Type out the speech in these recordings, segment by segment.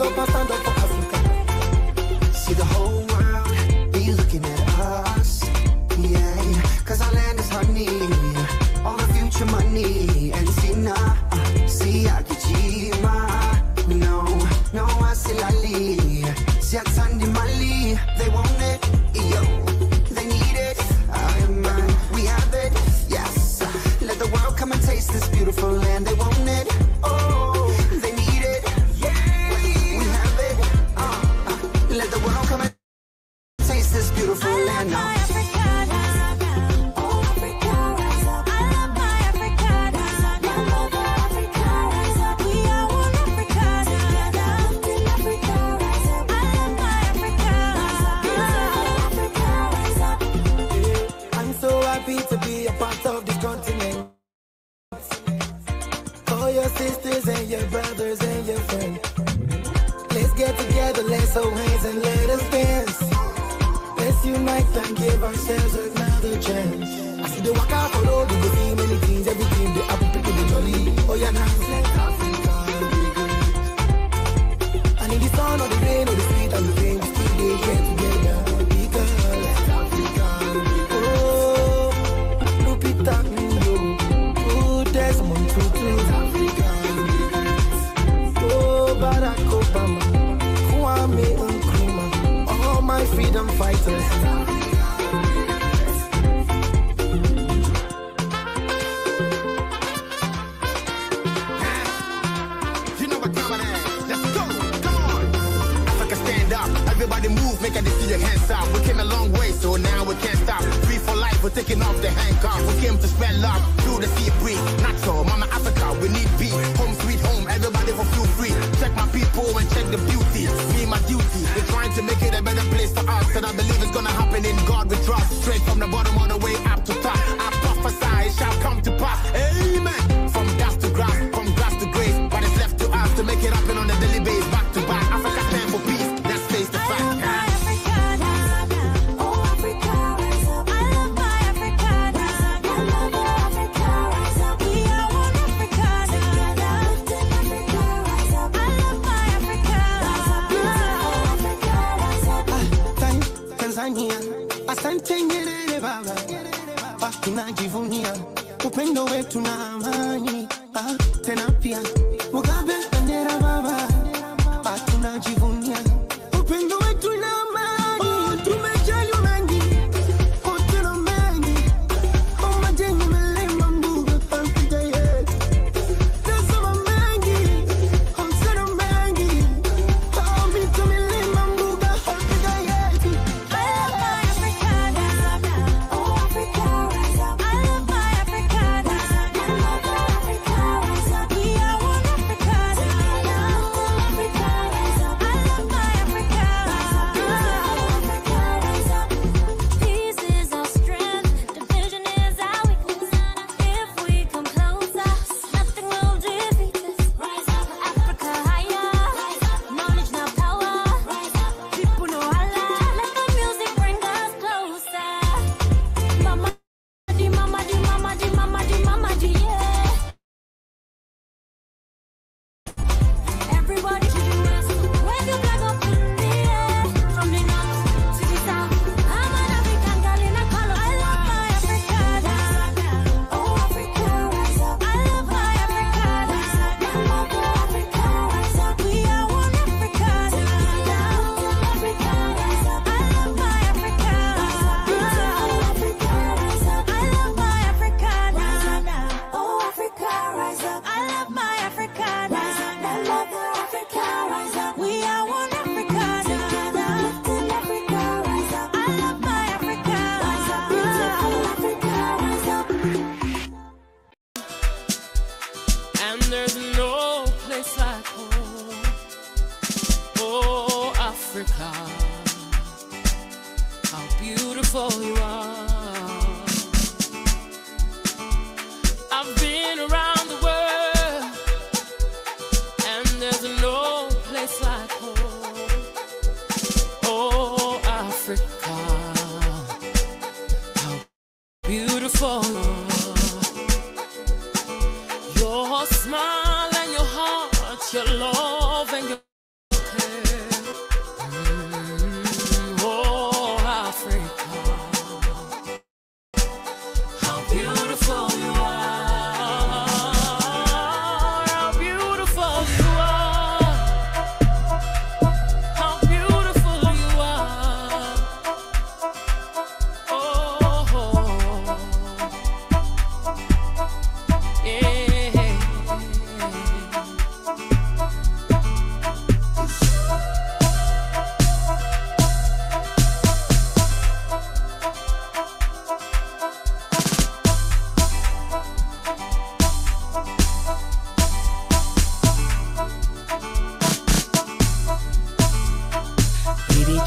up and stand up for Africa. See the whole world be looking at us, yeah, cause our land is honey, all the future money, and see now, see Akijima, no, I see Lali, see Atandi Mali, they want it, yo, they need it, we have it, yes, let the world come and taste this beautiful land, they want it, oh, they need it, yeah, we have it, let the world come and taste this beautiful land now. To be a part of this continent. All your sisters and your brothers and your friends, let's get together, let's hold hands and let us dance. Let's unite and give ourselves another chance. I see the walk out for all the see many things, everything they happen to the jolly. Oh yeah, now let Africa be great. And in the sun or the rain or the street and the pain, we still they get together. Because let Africa be great. Barack Obama, Kwame Nkrumah, all my freedom fighters. You know what time it is. Let's go. Come on. Africa, stand up. Everybody move, make a see your hands up. We came a long way, so now we can't stop. Free for life, we're taking off the handcuffs. We came to spend love through the sea breeze. Natural, Mama Africa, we need beat. Home sweet home, everybody for feel free. Check my people and check the beauty. Me, my duty. We're trying to make it a better place for us. And I believe it's gonna happen in God we trust. Straight from the bottom all the way up to top. I prophesy it shall come to pass. Amen. From dust to grass, from grass to grace. But it's left to us to make it happen on a daily basis. Back to back. Africa stand for peace. Let's face the fact. Asante nyerere baba, tunajivunia upendo wetu na amani, tena pia Mugabe bendera baba, tunajivunia upendo wetu na amani, tumejali mengi, tena mengi, majengo melema mbuga Afrika yetu, tazama mengi, tena mengi, mito melema mbuga Afrika yetu.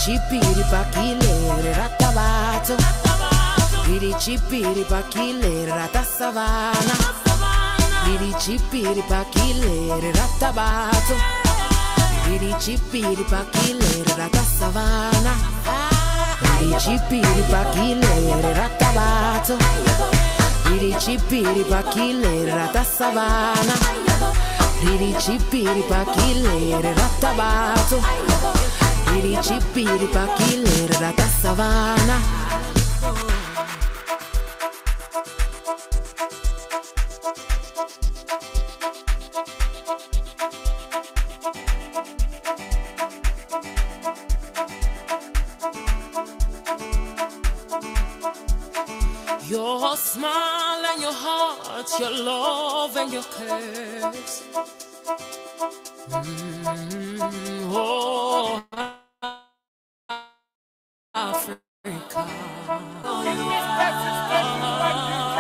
Piricipiri pakile rattavato. Piricipiri pakile ratasavana. Piricipiri pakile rattavato. Piricipiri pakile ratasavana. Piricipiri pakile rattavato. Piricipiri pakile ratasavana. Piricipiri pakile rattabato. Piricipiri pakile ratasavana. Your smile and your heart, your love and your curves. Oh, Africa.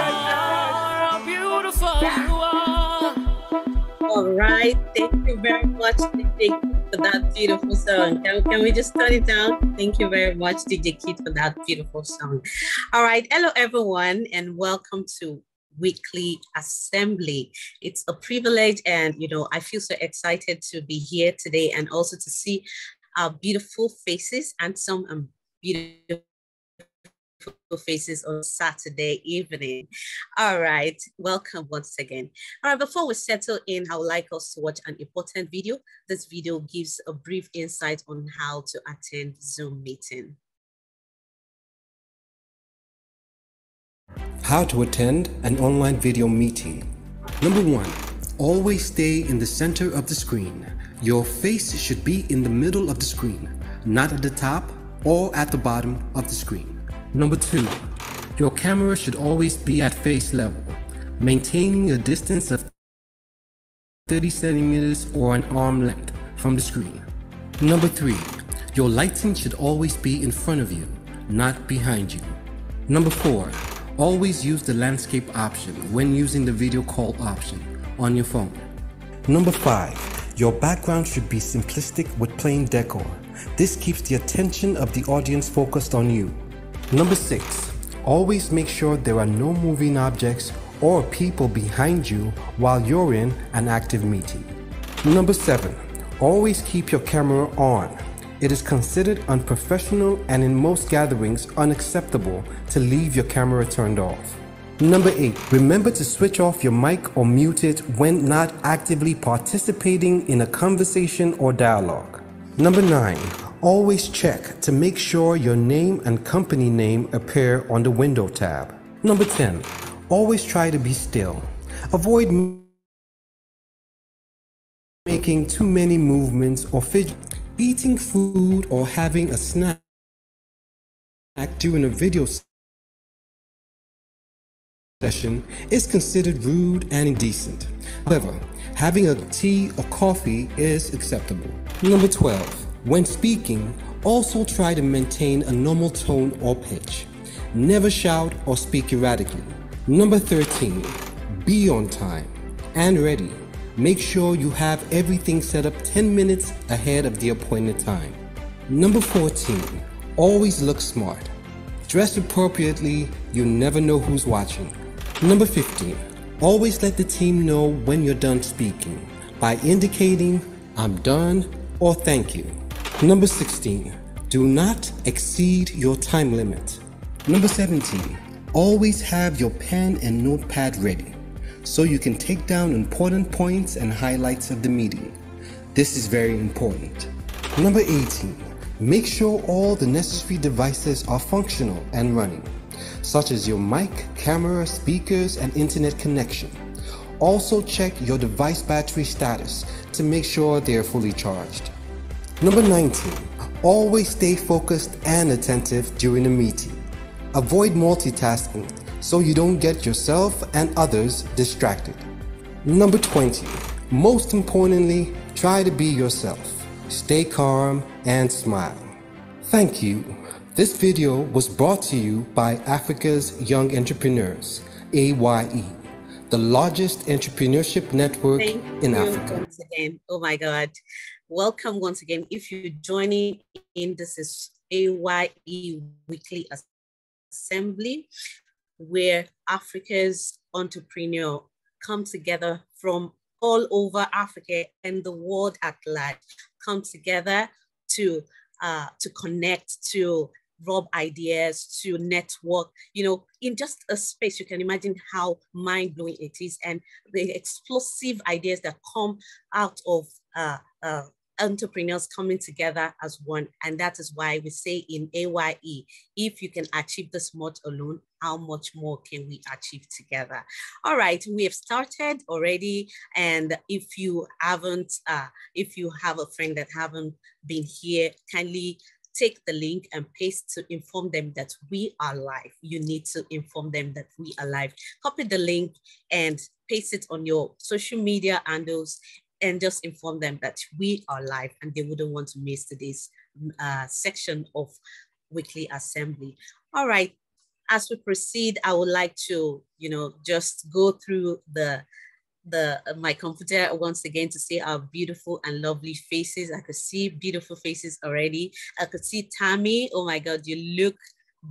How beautiful you are. All right, thank you very much, DJ Kid, for that beautiful song. Can we just turn it down? Thank you very much, DJ Kid, for that beautiful song. All right, hello everyone, and welcome to Weekly Assembly. It's a privilege, and I feel so excited to be here today, and also to see our beautiful faces and some beautiful faces on Saturday evening. All right, welcome once again. All right, before we settle in, I would like us to watch an important video. This video gives a brief insight on how to attend Zoom meeting. How to attend an online video meeting. Number 1, always stay in the center of the screen. Your face should be in the middle of the screen, not at the top or at the bottom of the screen. Number 2, your camera should always be at face level, maintaining a distance of 30 centimeters or an arm length from the screen. Number 3, your lighting should always be in front of you, not behind you. Number 4, always use the landscape option when using the video call option on your phone. Number 5, your background should be simplistic with plain decor. This keeps the attention of the audience focused on you. Number 6, always make sure there are no moving objects or people behind you while you're in an active meeting. Number 7, always keep your camera on. It is considered unprofessional and in most gatherings unacceptable to leave your camera turned off. Number 8, remember to switch off your mic or mute it when not actively participating in a conversation or dialogue. Number 9, always check to make sure your name and company name appear on the window tab. Number 10, always try to be still. Avoid making too many movements or fidget. Eating food or having a snack during a video session is considered rude and indecent. However, having a tea or coffee is acceptable. Number 12, when speaking, also try to maintain a normal tone or pitch. Never shout or speak erratically. Number 13, be on time and ready. Make sure you have everything set up 10 minutes ahead of the appointed time. Number 14, always look smart. Dress appropriately, you never know who's watching. Number 15, always let the team know when you're done speaking by indicating "I'm done" or "thank you." Number 16, do not exceed your time limit. Number 17, always have your pen and notepad ready so you can take down important points and highlights of the meeting. This is very important. Number 18, make sure all the necessary devices are functional and running, such as your mic, camera, speakers, and internet connection. Also check your device battery status to make sure they are fully charged. Number 19, always stay focused and attentive during a meeting. Avoid multitasking so you don't get yourself and others distracted. Number 20, most importantly, try to be yourself. Stay calm and smile. Thank you. This video was brought to you by Africa's Young Entrepreneurs, A.Y.E, the largest entrepreneurship network in Africa. Once again. Oh my God. Welcome once again. If you're joining in, this is A.Y.E Weekly Assembly, where Africa's entrepreneurs come together from all over Africa and the world at large, come together to connect, to rub ideas, to network, in just a space. You can imagine how mind-blowing it is, and the explosive ideas that come out of entrepreneurs coming together as one. And that is why we say in A.Y.E, if you can achieve this much alone, how much more can we achieve together? All right, we have started already. And if you haven't, if you have a friend that haven't been here, kindly take the link and paste to inform them that we are live. You need to inform them that we are live. Copy the link and paste it on your social media handles and just inform them that we are live, and they wouldn't want to miss today's section of Weekly Assembly. All right, as we proceed, I would like to, just go through my computer once again to see our beautiful and lovely faces. I could see beautiful faces already. I could see Tammy. Oh my God, you look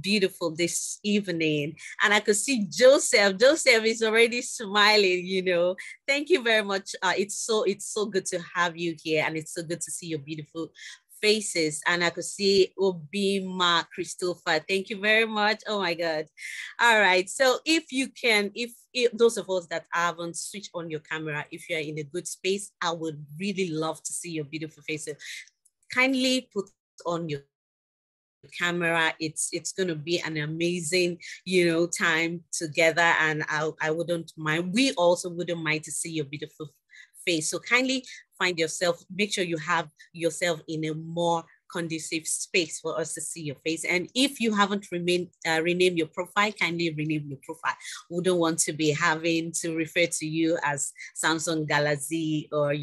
beautiful this evening. And I could see Joseph. Joseph is already smiling. Thank you very much. It's so good to have you here, and it's so good to see your beautiful faces. And I could see Obima Christopher. Thank you very much. Oh my God. All right. So if you can, if those of us that haven't switched on your camera, if you're in a good space, I would really love to see your beautiful faces. Kindly put on your camera. It's going to be an amazing time together, and I wouldn't mind, we also wouldn't mind to see your beautiful face. So kindly find yourself, make sure you have yourself in a more conducive space for us to see your face. And if you haven't renamed your profile, kindly rename your profile. We don't want to be having to refer to you as Samsung Galaxy, or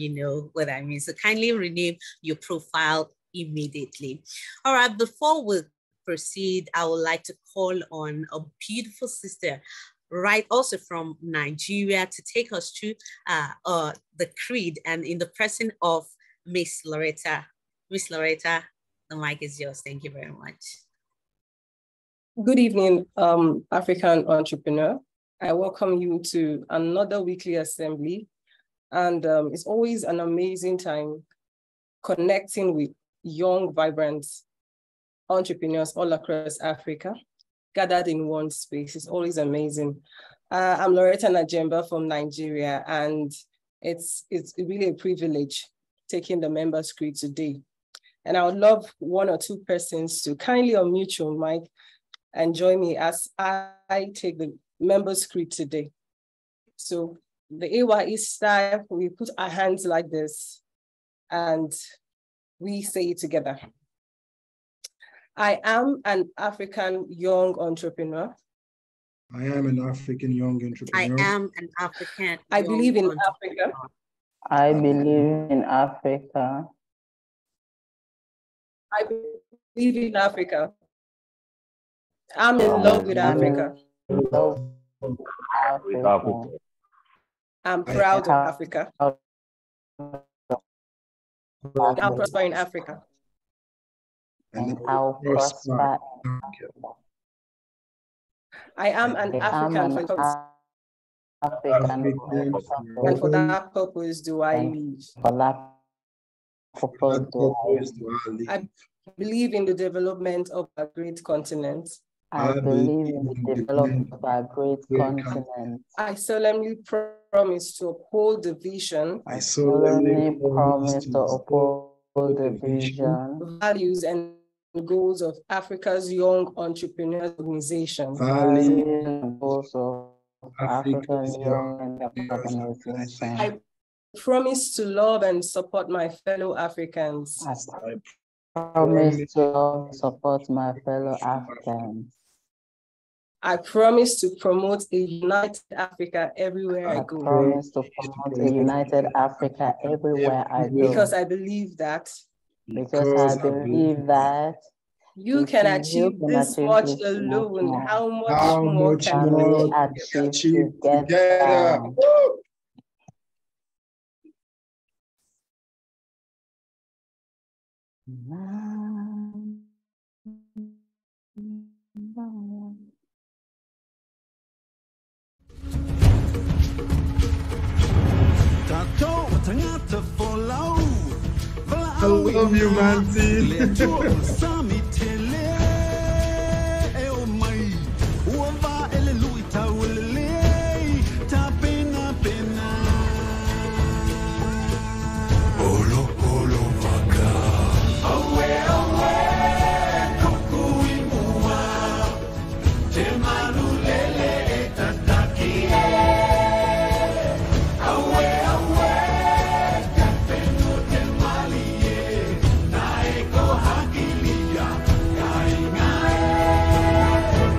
what I mean. So kindly rename your profile immediately. All right, before we proceed, I would like to call on a beautiful sister, right, also from Nigeria, to take us through the creed, and in the person of Miss Loretta. Miss Loretta, the mic is yours. Thank you very much. Good evening, African entrepreneur. I welcome you to another weekly assembly, and it's always an amazing time connecting with young, vibrant entrepreneurs all across Africa, gathered in one space. It's always amazing. I'm Loretta Najemba from Nigeria, and it's really a privilege taking the members' creed today. And I would love one or two persons to kindly unmute your mic and join me as I take the members' creed today. So the A.Y.E style, we put our hands like this and we say it together. I am an African young entrepreneur. I am an African young entrepreneur. I am an African. I believe in Africa. I believe in Africa. I believe in Africa. I'm in love with Africa. I'm proud of Africa. I'll prosper in Africa. And I'll prosper. I am an African and for that purpose do I live. For that purpose do I live. I believe in the development of a great continent. I believe in the development of our great continent. I solemnly promise to uphold the vision. I solemnly promise to uphold the vision, values, and goals of Africa's Young Entrepreneurs Organization. Values and goals of Africa's Young Entrepreneurs Organization. I promise to love and support my fellow Africans. I promise to love and support my fellow Africans. I promise to promote a united Africa everywhere I go. I promise to promote a united Africa everywhere I go. Because I believe that. Because I believe that. You can achieve this much alone. How much more can we achieve together? I love you, Manzi.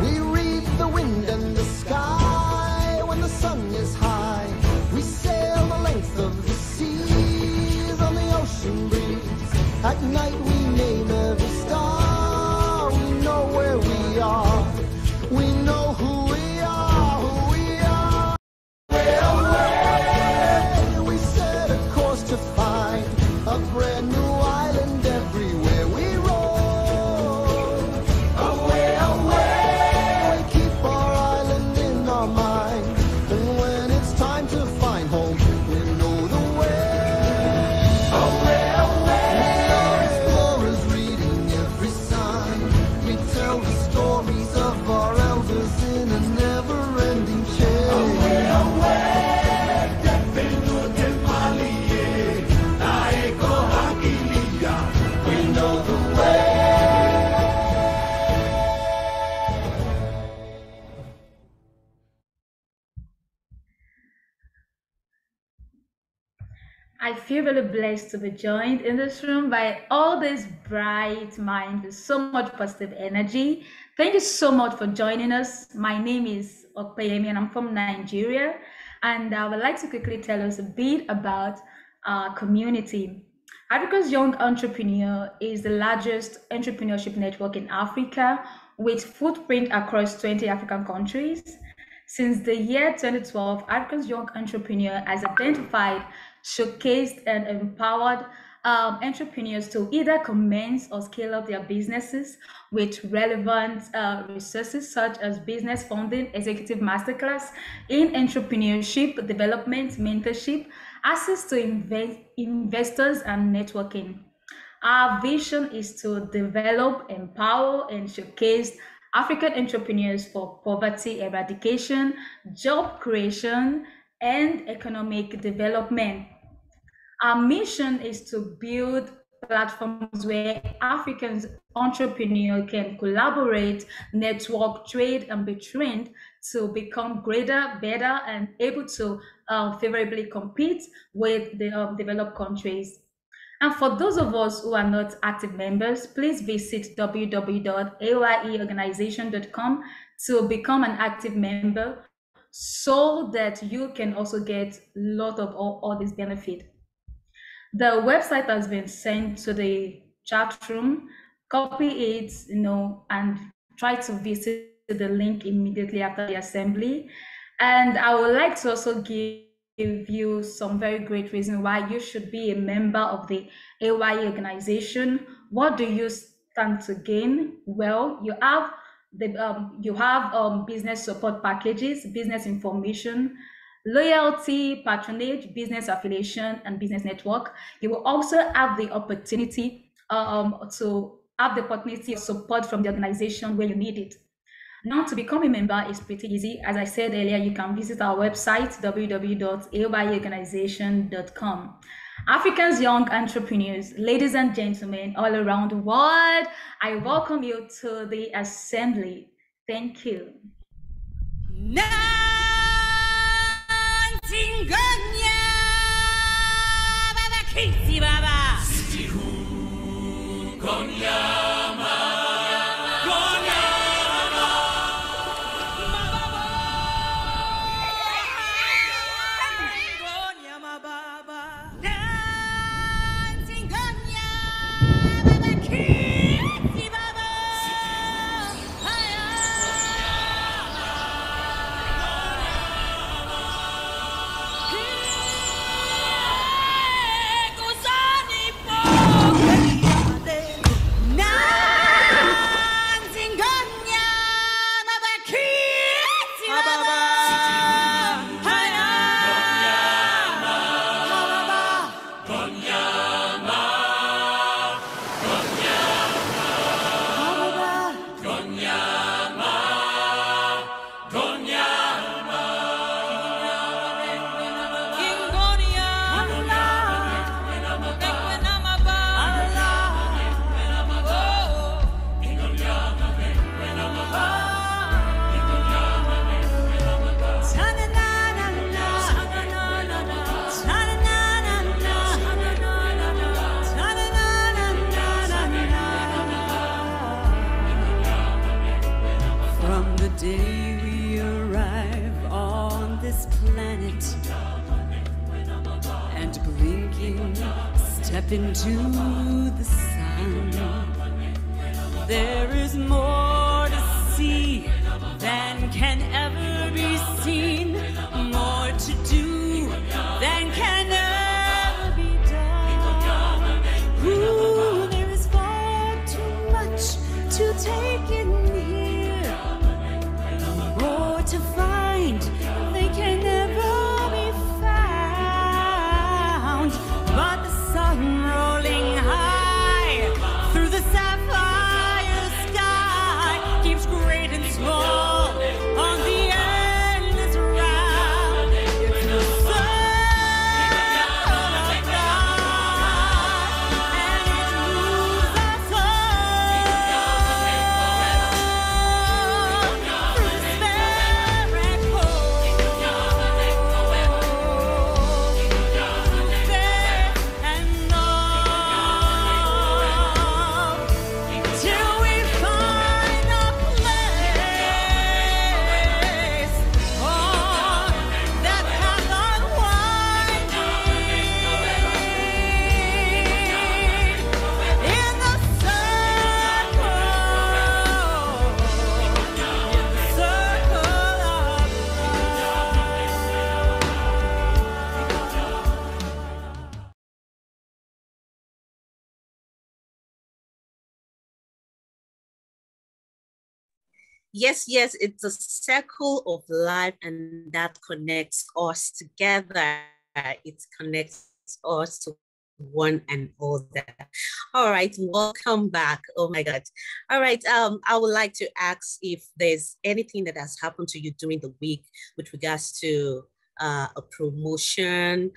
We read the wind and the sky when the sun is high. We sail the length of the seas on the ocean breeze. At night we name every star. We know where we are. We know who we are, who we are. Away, we set a course to find a brand new island everywhere we roll. Away, away, we keep our island in our mind. And when it's time to find home, we know the way. Away, away, we are explorers reading every sign. We tell the stories of our elders in a never-ending chain. Away, away, we know the way. I feel really blessed to be joined in this room by all these bright minds with so much positive energy. Thank you so much for joining us. My name is Okpeyemi and I'm from Nigeria. And I would like to quickly tell us a bit about our community. Africa's Young Entrepreneur is the largest entrepreneurship network in Africa with footprint across 20 African countries. Since the year 2012, Africa's Young Entrepreneur has identified, showcased, and empowered entrepreneurs to either commence or scale up their businesses with relevant resources such as business funding, executive masterclass in entrepreneurship, development, mentorship, access to investors, and networking. Our vision is to develop, empower, and showcase African entrepreneurs for poverty eradication, job creation, and economic development. Our mission is to build platforms where Africans entrepreneurs can collaborate, network, trade, and be trained to become greater, better, and able to favorably compete with the developed countries. And for those of us who are not active members, please visit www.ayeorganization.com to become an active member so that you can also get a lot of all these benefits. The website has been sent to the chat room. Copy it, and try to visit the link immediately after the assembly. And I would like to also give you some very great reason why you should be a member of the A.Y.E organization. What do you stand to gain? Well, you have business support packages, business information, loyalty, patronage, business affiliation, and business network. You will also have the opportunity to have the opportunity of support from the organization where you need it. Now, to become a member is pretty easy. As I said earlier, you can visit our website, www.ayeorganization.com. Africans Young Entrepreneurs, ladies and gentlemen, all around the world, I welcome you to the assembly. Thank you. step into the sun. There is more to see than can ever be seen, more to do than can ever be done. Ooh, there is far too much to take in here, more to find they can never be found. But the sun rolling high through the sapphire sky keeps great and small on the endless round. It's the circle of God, and it moves us all through despair and hope, faith and love, till we find a place on that path unwinding in the circle of Yes, yes, it's a circle of life, and that connects us together. It connects us to one and all that. All right, welcome back. Oh my God. All right, I would like to ask if there's anything that has happened to you during the week with regards to a promotion,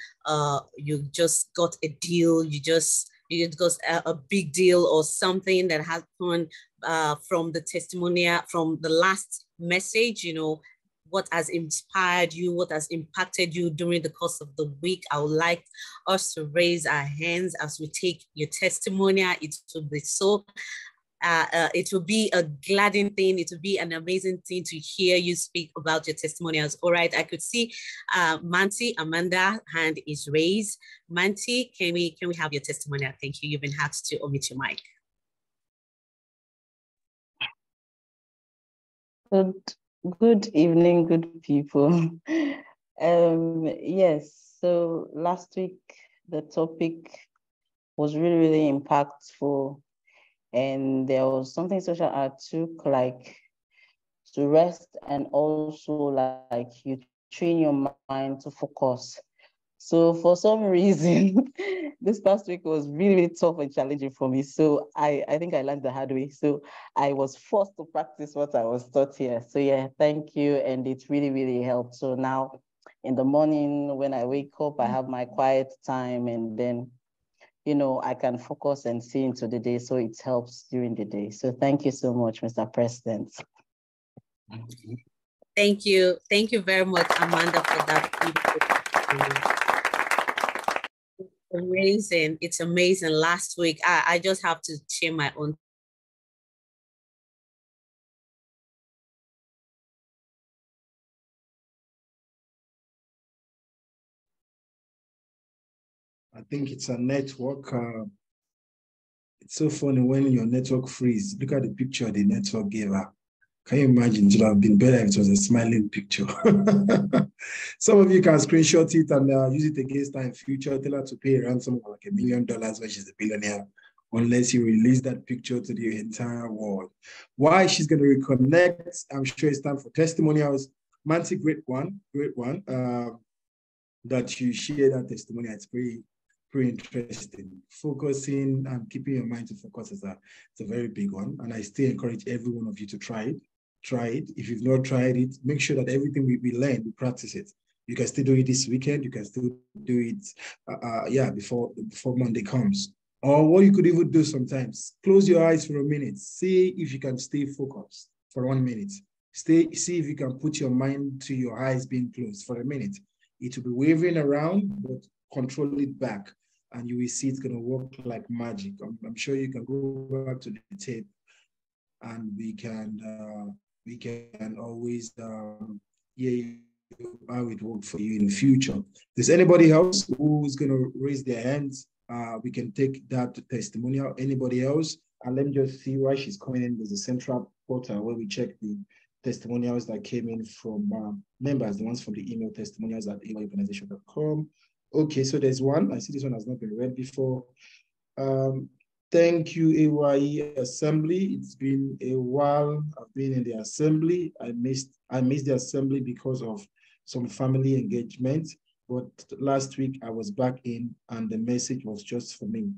you just got a deal, you just got a big deal or something that happened from the testimonial, from the last message, you know, what has inspired you, what has impacted you during the course of the week. I would like us to raise our hands as we take your testimonial. It will be so it will be a gladdening thing. It will be an amazing thing to hear you speak about your testimonials. All right, I could see Manti, Amanda, hand is raised. Manti, can we have your testimonial? Thank you. You've been asked to omit your mic. Good evening, good people. Yes, so last week the topic was really, really impactful, and there was something social I took, like to rest, and also like you train your mind to focus. So for some reason, this past week was really, really tough and challenging for me. So I think I learned the hard way. So I was forced to practice what I was taught here. So yeah, thank you. And it really, really helped. So now in the morning when I wake up, I have my quiet time, and then, you know, I can focus and see into the day. So it helps during the day. So thank you so much, Mr. President. Thank you. Thank you very much, Amanda, for that. Amazing. It's amazing. Last week, I just have to share my own. I think it's a network. It's so funny when your network freeze. Look at the picture the network gave her. Can you imagine? It would have been better if it was a smiling picture. Some of you can screenshot it and use it against her in future. Tell her to pay a ransom of like $1 million when she's a billionaire, unless you release that picture to the entire world. Why she's going to reconnect? I'm sure it's time for testimonials. Manti, great one. That you share that testimony. It's pretty interesting. Focusing and keeping your mind to focus it's a very big one. And I still encourage every one of you to try it. Try it. If you've not tried it, make sure that everything we learn, we practice it. You can still do it this weekend. You can still do it, before Monday comes. Or what you could even do sometimes, close your eyes for a minute. See if you can stay focused for 1 minute. See if you can put your mind to your eyes being closed for a minute. It will be wavering around, but control it back, and you will see it's going to work like magic. I'm sure you can go back to the tape, and we can always hear how it worked for you in the future. Is anybody else who's going to raise their hands we can take that testimonial. Anybody else? And let me just see why she's coming in. There's a central portal where we check the testimonials that came in from members, the ones from the email testimonials at AYEorganization.com. Okay, so there's one. I see this one has not been read before. Thank you, A.Y.E Assembly. It's been a while. I've been in the assembly. I missed the assembly because of some family engagement. But last week I was back in and the message was just for me.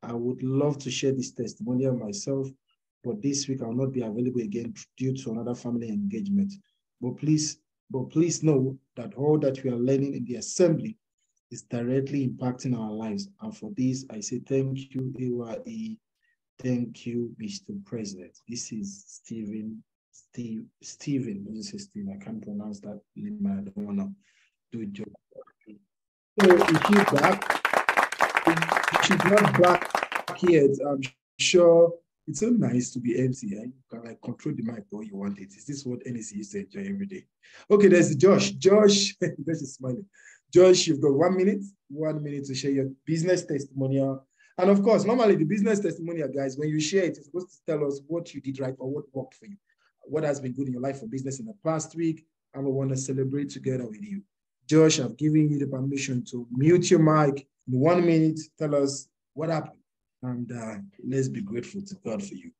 I would love to share this testimonial myself, but this week I'll not be available again due to another family engagement. But please know that all that we are learning in the assembly is directly impacting our lives. And for this, I say thank you, A.Y.E. Thank you, Mr. President. This is Stephen. Let me say Steve. I can't pronounce that. I don't want to do it. So if you're back, if she's not back yet, I'm sure it's so nice to be MC. You can like control the mic the way you want it. Is this what NEC used to enjoy every day? Okay, there's Josh. Josh is smiling. Josh, you've got 1 minute. 1 minute to share your business testimonial. And of course, normally the business testimonial, guys, when you share it, it's supposed to tell us what you did right or what worked for you. What has been good in your life for business in the past week, and we want to celebrate together with you. Josh, I've given you the permission to mute your mic in 1 minute. Tell us what happened, and let's be grateful to God for you.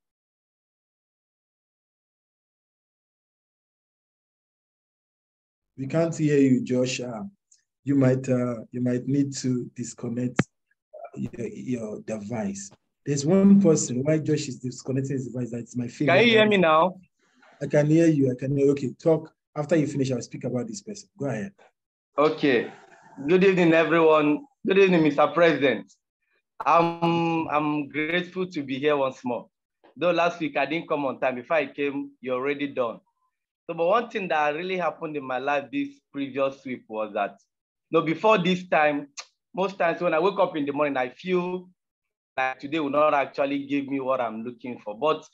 We can't hear you, Josh. You might need to disconnect your device. There's one person why Josh is disconnecting his device. That's my favorite. Can you hear me now? I can hear you. I can hear you. Okay, talk. After you finish, I'll speak about this person. Go ahead. Okay. Good evening, everyone. Good evening, Mr. President. I'm grateful to be here once more. Though last week I didn't come on time. Before I came, you're already done. So, but one thing that really happened in my life this previous week was that, before this time, most times when I wake up in the morning, I feel like today will not actually give me what I'm looking for. But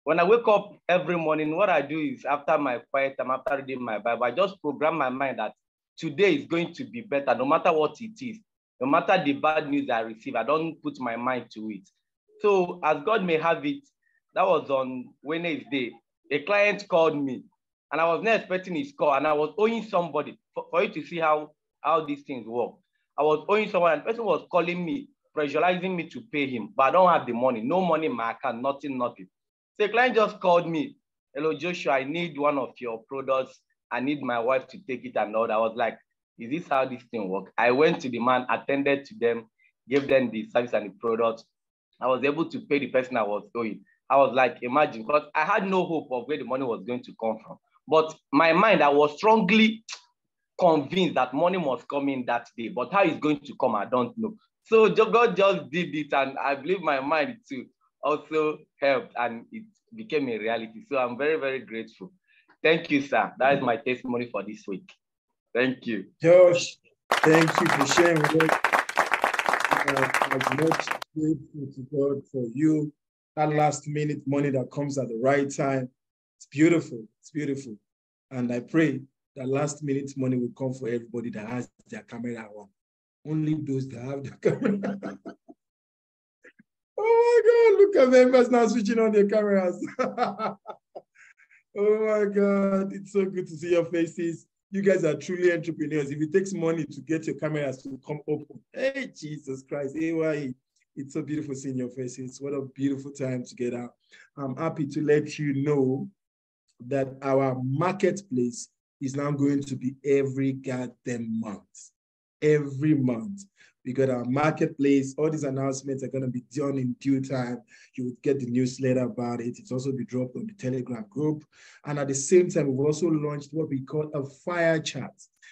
when I wake up every morning, what I do is after my quiet time, after reading my Bible, I just program my mind that today is going to be better, no matter what it is. No matter the bad news I receive, I don't put my mind to it. So as God may have it, that was on Wednesday. A client called me and I was not expecting his call, and I was owing somebody for you to see how these things work. I was owing someone and the person was calling me, pressurizing me to pay him, but I don't have the money. No money in my account, nothing. So a client just called me. Hello, Joshua, I need one of your products. I need my wife to take it and all that. I was like, is this how this thing works? I went to the man, attended to them, gave them the service and the product. I was able to pay the person I was owing. I was like, imagine, because I had no hope of where the money was going to come from. But my mind, I was strongly convinced that money must come in that day. But how it's going to come, I don't know. So God just did it, and I believe my mind too also helped, and it became a reality. So I'm very, very grateful. Thank you, sir. That is my testimony for this week. Thank you. Josh, thank you for sharing with us. I'm much grateful to God for you. That last minute money that comes at the right time. It's beautiful. It's beautiful. And I pray that last minute money will come for everybody that has their camera on. Only those that have their camera. Oh my God, look at members now switching on their cameras. Oh my God, it's so good to see your faces. You guys are truly entrepreneurs. If it takes money to get your cameras to come open, hey, Jesus Christ, A.Y.E, it's so beautiful seeing your faces. What a beautiful time together. I'm happy to let you know that our marketplace is now going to be every goddamn month. Every month. We got our marketplace. All these announcements are going to be done in due time. You will get the newsletter about it. It's also be dropped on the Telegram group. And at the same time, we've also launched what we call a fire chat.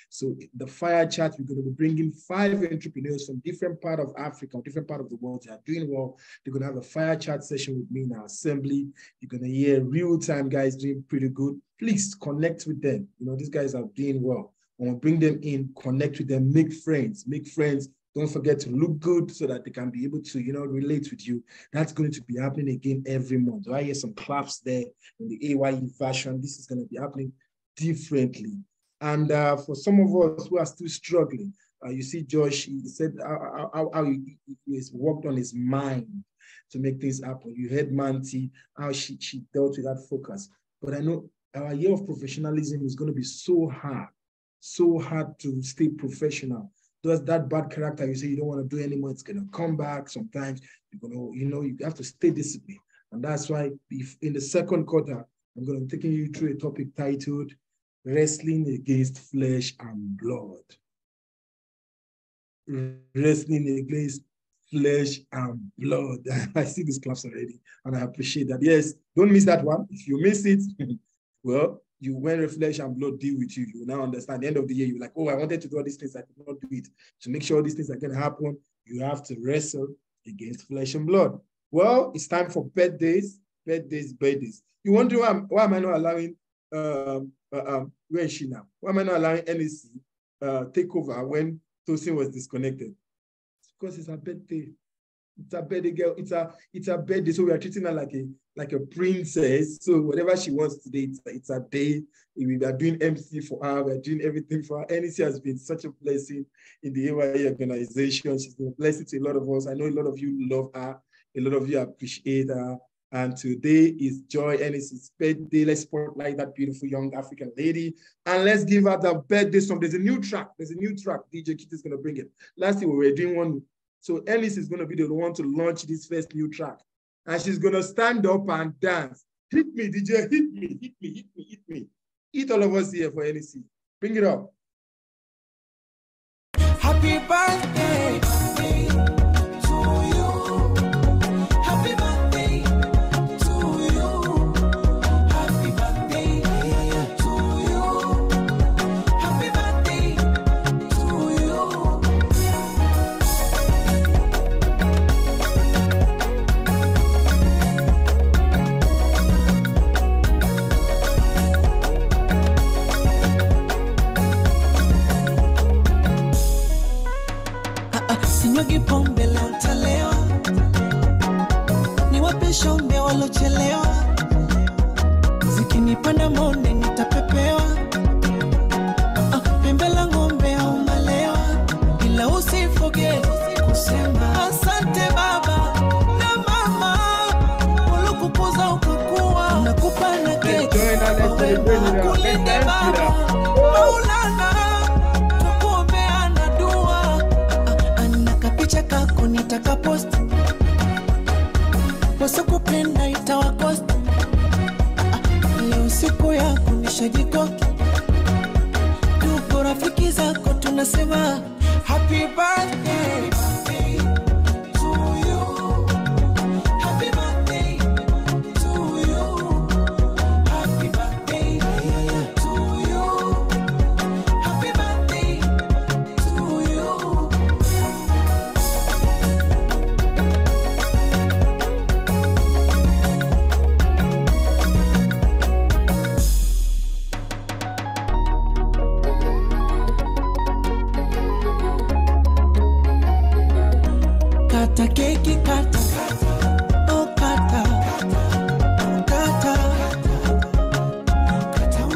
So the fire chat, we're going to be bringing 5 entrepreneurs from different part of Africa, different part of the world. They are doing well. They're going to have a fire chat session with me in our assembly. You're going to hear real-time guys doing pretty good. Please connect with them. These guys are doing well. I want to bring them in, connect with them, make friends. Don't forget to look good so that they can be able to, relate with you. That's going to be happening again every month. So I hear some claps there in the A.Y.E version. This is going to be happening differently. And for some of us who are still struggling, You see, Josh, he said how he has worked on his mind to make things happen. You heard Manti, how she dealt with that focus. But I know our year of professionalism is going to be so hard to stay professional. Does that bad character you say you don't want to do anymore, it's going to come back sometimes. You're going to, you have to stay disciplined. And that's why if in the second quarter, I'm going to be taking you through a topic titled Wrestling Against Flesh and Blood. Wrestling against flesh and blood. I see these claps already, and I appreciate that. Yes, don't miss that one. If you miss it, well, when flesh and blood deal with you, you now understand. At the end of the year, you're like, oh, I wanted to do all these things, I could not do it. To make sure all these things are going to happen, you have to wrestle against flesh and blood. Well, it's time for birthdays. You wonder why am I not allowing, where is she now? Why am I not allowing NEC take over when Tosin was disconnected? It's because it's her birthday. It's a birthday girl. It's a birthday, so we are treating her like a princess. So whatever she wants today, it's a day. We are doing MC for her. We are doing everything for her. NEC has been such a blessing in the A.Y.E organization. She's been a blessing to a lot of us. I know a lot of you love her. A lot of you appreciate her. And today is Joy NEC's birthday. Let's spotlight that beautiful young African lady. And let's give her the birthday song. There's a new track. DJ Kit is going to bring it. Last year we were doing one. So NEC is going to be the one to launch this first new track. And she's going to stand up and dance. Hit me, DJ. Hit me. Hit all of us here for NEC. Bring it up. Happy birthday. Sinyagi pombe la utalewa, niwape shombe walochelewa, zikinipanda monde nitapepewa, pembe la ng'ombe au malewa, ila usifoge kusema asante baba na mama, ulokukuza ukakuwa, nakupa na keki, kulinde baba, maulana, tukuombea na dua, picha kako nitaka post, wasokupenda itawakost, leo siku yako nishajikoki, tuko rafiki zako tunasema happy birthday to you, happy birthday to you, happy birthday to you, happy birthday to you. Kata keki kata, oh kata,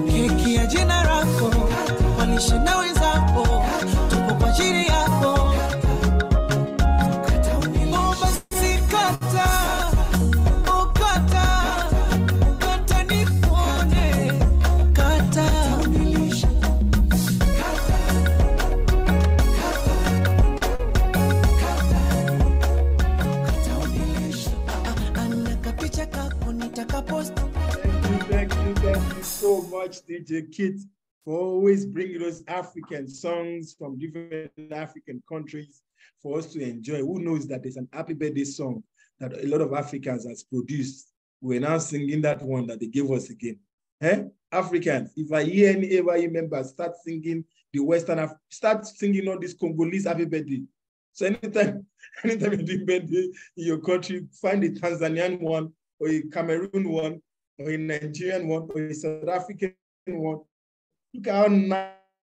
keki ya jina lako, walishe na wenzako, tupo kwa ajili yako. Oh basi kata, oh kata nikuone, kata unilishe. Thank you so much, DJ Kit, for always bringing us African songs from different African countries for us to enjoy. Who knows that there's an happy birthday song that a lot of Africans has produced. We're now singing that one that they gave us again. Africans, if I hear any A.Y.E members start singing the Western, start singing all this Congolese happy birthday. So anytime you're doing birthday in your country, find a Tanzanian one, or a Cameroon one, or a Nigerian one, or a South African one. Look at how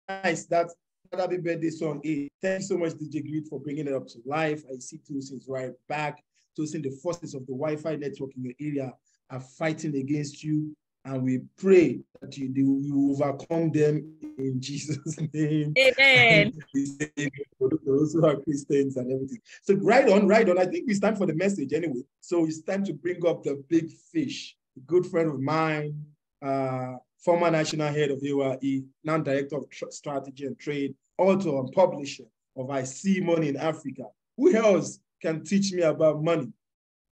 nice that happy birthday song is. Thank you so much, DJ Grid, for bringing it up to life. I see Tosin's right back. Tosin, the forces of the Wi-Fi network in your area are fighting against you. And we pray that you overcome them in Jesus' name. Amen. We say for those who are Christians and everything. So right on. I think it's time for the message anyway. So it's time to bring up the big fish. A good friend of mine, former national head of A.Y.E, now director of strategy and trade, author and publisher of I See Money in Africa. Who else can teach me about money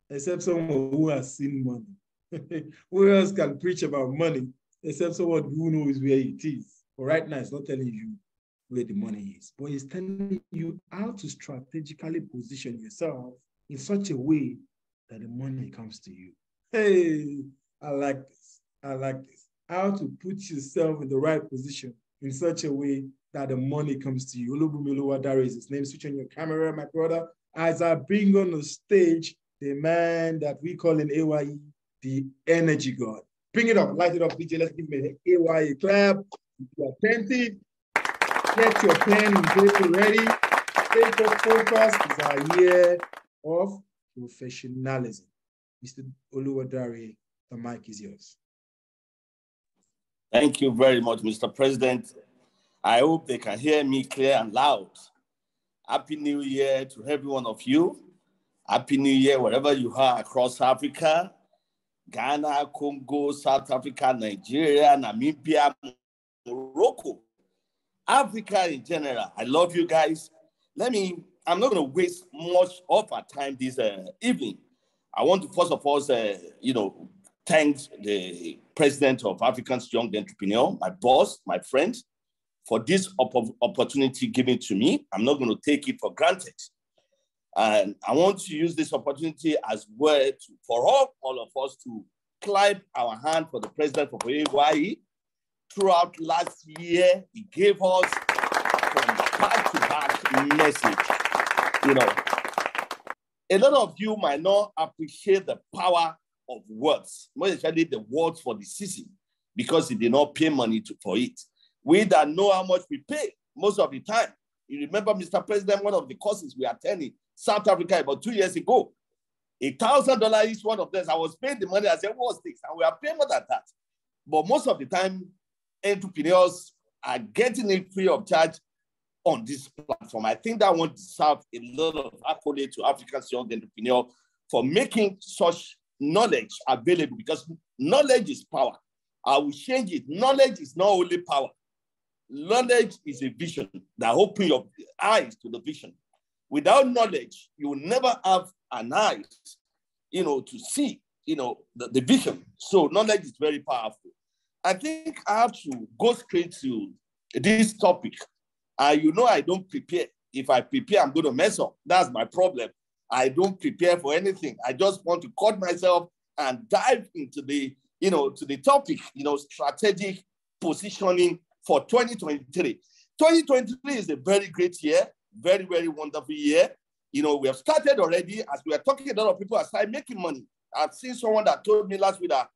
except someone who has seen money? Who else can preach about money except someone who knows where it is? But right now, it's not telling you where the money is, but it's telling you how to strategically position yourself in such a way that the money comes to you. Hey, I like this. I like this. How to put yourself in the right position in such a way that the money comes to you. Olubunmi Oluwadare is his name. Switch on your camera, my brother. As I bring on the stage the man that we call in A.Y.E the energy god. Bring it up, light it up, DJ. Let's give me an A.Y.E clap. If you are attentive, get your pen and paper ready. Stay focused. It's our year of professionalism. Mr. Oluwadare, the mic is yours. Thank you very much, Mr. President. I hope they can hear me clear and loud. Happy New Year to every one of you. Happy New Year wherever you are across Africa. Ghana, Congo, South Africa, Nigeria, Namibia, Morocco, Africa in general. I love you guys. I'm not going to waste much of our time this evening. I want to first of all, thank the President of Africa's Young Entrepreneur, my boss, my friend, for this opportunity given to me. I'm not going to take it for granted. And I want to use this opportunity as well for all of us to clap our hand for the president of A.Y.E. Throughout last year, he gave us from back-to-back message. A lot of you might not appreciate the power of words, more especially the words for the season, because he did not pay money for it. We that know how much we pay most of the time. You remember, Mr. President, one of the courses we attended South Africa about 2 years ago, $1,000 each one of them. I was paying the money. I said, what's this? And we are paying more than that. But most of the time, entrepreneurs are getting it free of charge on this platform. I think that one deserves a lot of accolade to Africa's young entrepreneur for making such knowledge available, because knowledge is power. I will change it. Knowledge is not only power. Knowledge is a vision that opens your eyes to the vision. Without knowledge, you will never have an eye, to see, the vision. So knowledge is very powerful. I think I have to go straight to this topic. I don't prepare. If I prepare, I'm going to mess up. That's my problem. I don't prepare for anything. I just want to cut myself and dive into the, to the topic, strategic positioning for 2023. 2023 is a very great year. Very, very wonderful year. We have started already. As we are talking, a lot of people are starting making money. I've seen someone that told me last week that,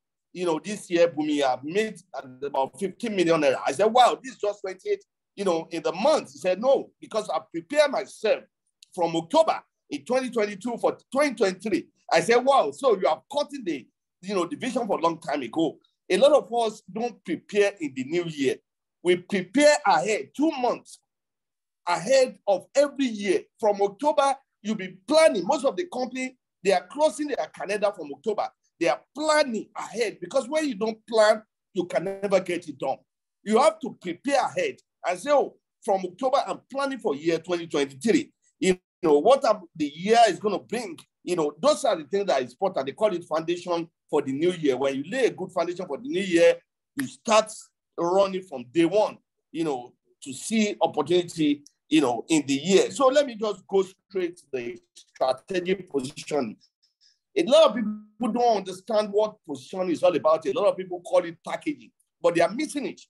this year, Bumi, I've made about 15 million naira. I said, wow, this just 28, in the month. He said, no, because I prepared myself from October in 2022 for 2023. I said, wow, so you have gotten the vision for a long time ago. A lot of us don't prepare in the new year. We prepare ahead 2 months ahead of every year. From October, you'll be planning. Most of the company, they are closing their calendar from October. They are planning ahead, because when you don't plan, you can never get it done. You have to prepare ahead and say, oh, from October, I'm planning for year 2023. What the year is going to bring. Those are the things that is important. They call it foundation for the new year. When you lay a good foundation for the new year, you start running from day one, to see opportunity, in the year. So let me just go straight to the strategic position. A lot of people don't understand what position is all about. A lot of people call it packaging, but they are missing it.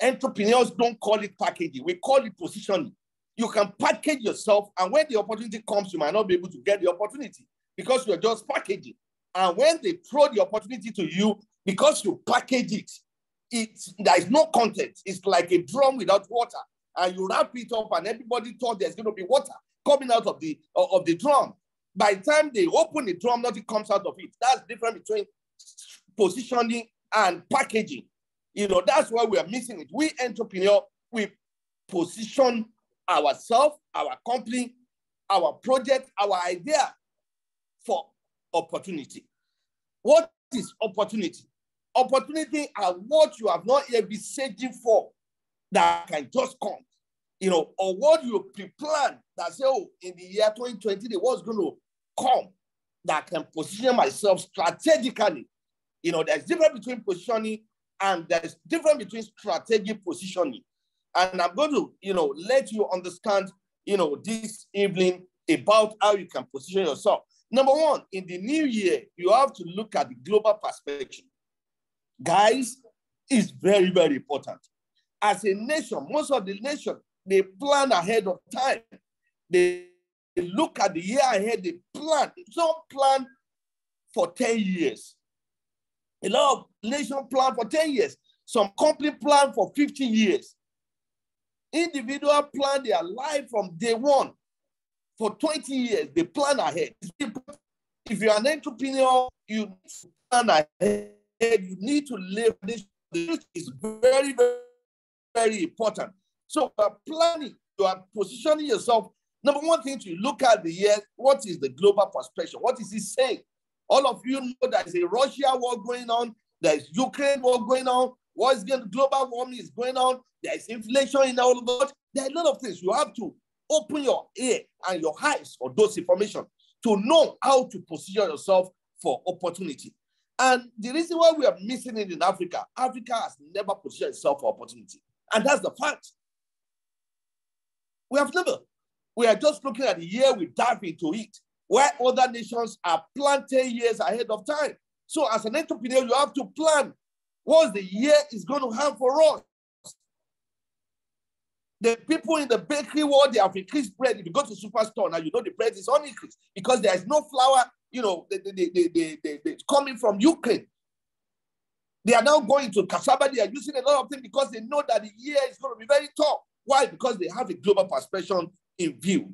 Entrepreneurs don't call it packaging. We call it positioning. You can package yourself, and when the opportunity comes, you might not be able to get the opportunity because you're just packaging. And when they throw the opportunity to you, because you package it, there is no content. It's like a drum without water. And you wrap it up, and everybody thought there's going to be water coming out of the drum. By the time they open the drum, nothing comes out of it. That's different between positioning and packaging. That's why we are missing it. We entrepreneurs, we position ourselves, our company, our project, our idea for opportunity. What is opportunity? Opportunity are what you have not yet been searching for that can just come, or what you pre-plan that say, oh, in the year 2020, what's going to come that can position myself strategically. There's difference between positioning and there's difference between strategic positioning. And I'm going to, let you understand, this evening about how you can position yourself. Number one, in the new year, you have to look at the global perspective. Guys, it's very, very important. As a nation, most of the nation, they plan ahead of time. They look at the year ahead, they plan. Some plan for 10 years. A lot of nations plan for 10 years. Some company plan for 50 years. Individual plan their life from day one. For 20 years, they plan ahead. If you're an entrepreneur, you need to plan ahead. You need to live this. This is very, very, very important. So you are planning, you are positioning yourself. Number one thing to look at the year, what is the global perspective? What is it saying? All of you know there is a Russia war going on. There is Ukraine war going on. What is going? Global warming is going on. There is inflation in all of that. There are a lot of things. You have to open your ear and your eyes for those information to know how to position yourself for opportunity. And the reason why we are missing it in Africa, Africa has never positioned itself for opportunity. And that's the fact. We have never. We are just looking at the year we dive into it, where other nations are planned 10 years ahead of time. So as an entrepreneur, you have to plan what the year is going to have for us. The people in the bakery world, they have increased bread. If you go to superstore now, you know the bread is on increase because there is no flour, coming from Ukraine. They are now going to cassava. They are using a lot of things because they know that the year is going to be very tough. Why? Because they have a global perspective in view.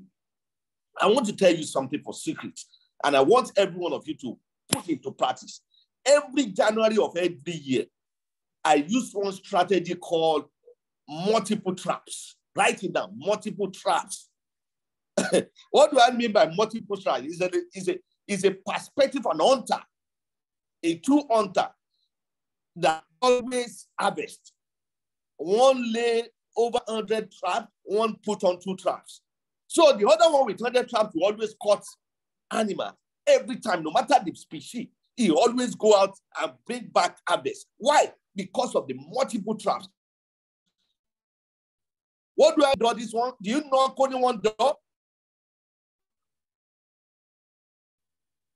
I want to tell you something for secret, and I want every one of you to put into practice. Every January of every year, I use one strategy called multiple traps. Write it down, multiple traps. What do I mean by multiple traps? Is a perspective on hunter, a true hunter that always harvest. One lay over 100 traps, one put on 2 traps. So the other one with 100 traps will always caught animal every time, no matter the species. He always go out and bring back harvest. Why? Because of the multiple traps. What do I do this one? Do you knock only one door?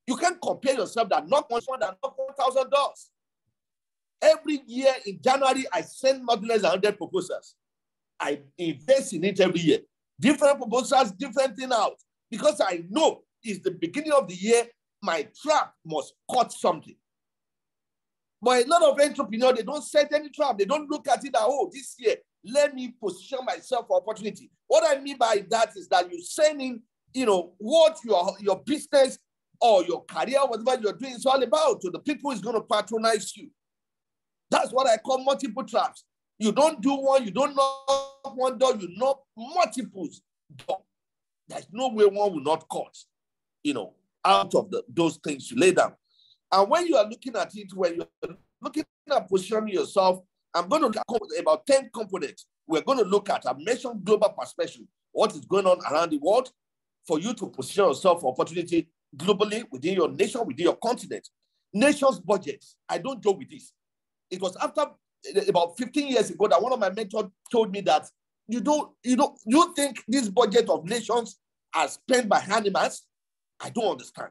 You can't compare yourself that knock one that knock 1,000 doors. Every year in January, I send not less than 100 proposals. I invest in it every year. Different proposals, different thing out. Because I know it's the beginning of the year, my trap must cut something. But a lot of entrepreneurs, they don't set any trap. They don't look at it that, oh, this year, let me position myself for opportunity. What I mean by that is that you send in, what your business or your career, whatever you're doing is all about to the people who's going to patronize you. That's what I call multiple traps. You don't do one, you don't knock one door, you knock multiples door. There's no way one will not cut, out of those things you lay down. And when you are looking at it, when you're looking at positioning yourself, I'm going to look at about 10 components. We're going to look at, I mentioned global perspective, what is going on around the world for you to position yourself for opportunity globally, within your nation, within your continent. Nation's budgets, I don't joke with this. It was after about 15 years ago that one of my mentors told me that you think this budget of nations are spent by animals? I don't understand.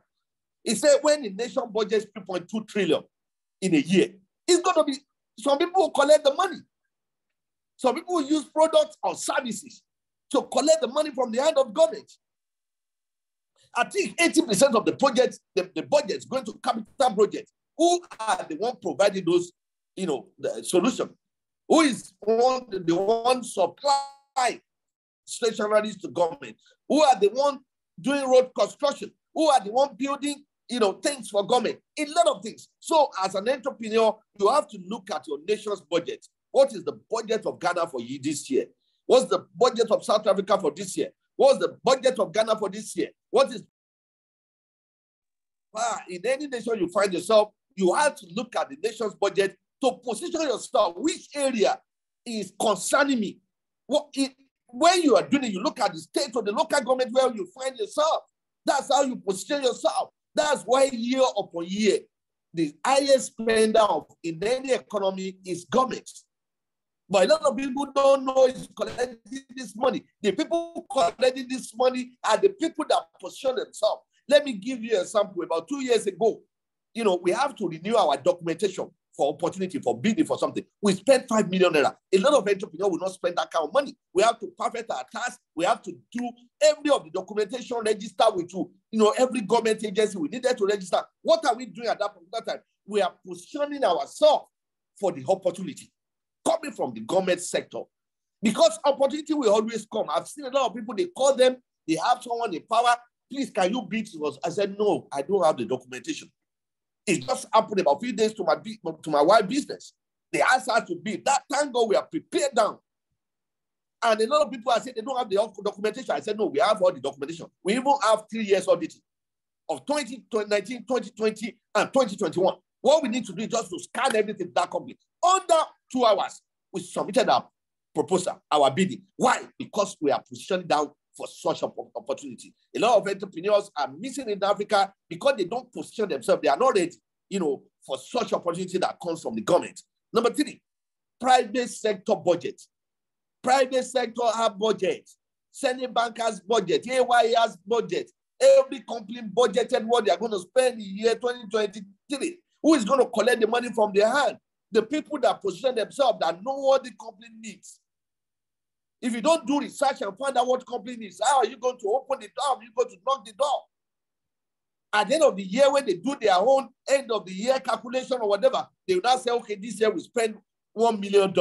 He said when the nation budgets 3.2 trillion in a year, it's going to be, some people will collect the money. Some people will use products or services to collect the money from the hand of government. I think 80% of the projects, the budget is going to capital projects. Who are the one providing those, the solution? Who is the one supplying stationaries to government? Who are the one doing road construction? Who are the one building things for government, a lot of things. So as an entrepreneur, you have to look at your nation's budget. What is the budget of Ghana for you this year? What's the budget of South Africa for this year? What's the budget of Ghana for this year? What is in any nation you find yourself, you have to look at the nation's budget to position yourself. Which area is concerning me? When you are doing it, you look at the state or the local government where you find yourself. That's how you position yourself. That's why year upon year, the highest spender in any economy is government. But a lot of people don't know is collecting this money. The people collecting this money are the people that position themselves. Let me give you an example. About 2 years ago, we have to renew our documentation for opportunity, for bidding for something. We spent 5 million naira. A lot of entrepreneurs will not spend that kind of money. We have to perfect our task. We have to do every of the documentation, register with you. Every government agency we needed to register. What are we doing at that time? We are positioning ourselves for the opportunity coming from the government sector. Because opportunity will always come. I've seen a lot of people, they call them, they have someone in power. Please, can you bid to us? I said, no, I don't have the documentation. It just happened about a few days to my wife's business. They asked her to bid. That thank God we are prepared down. And a lot of people are saying they don't have the documentation. I said, no, we have all the documentation. We even have 3 years auditing of 2019, 2020, and 2021. What we need to do is just to scan everything that company. Under 2 hours, we submitted our proposal, our bidding. Why? Because we are positioned down for such an opportunity. A lot of entrepreneurs are missing in Africa because they don't position themselves. They are not ready, for such opportunity that comes from the government. Number 3, private sector budget. Private sector have budget. Central bankers budget. A.Y.E has budget. Every company budgeted what they are going to spend in year 2023. Who is going to collect the money from their hand? The people that position themselves, that know what the company needs. If you don't do research and find out what company needs, how are you going to open the door? How are you going to knock the door? At the end of the year, when they do their own end of the year calculation or whatever, they will now say, okay, this year we spend $1 million.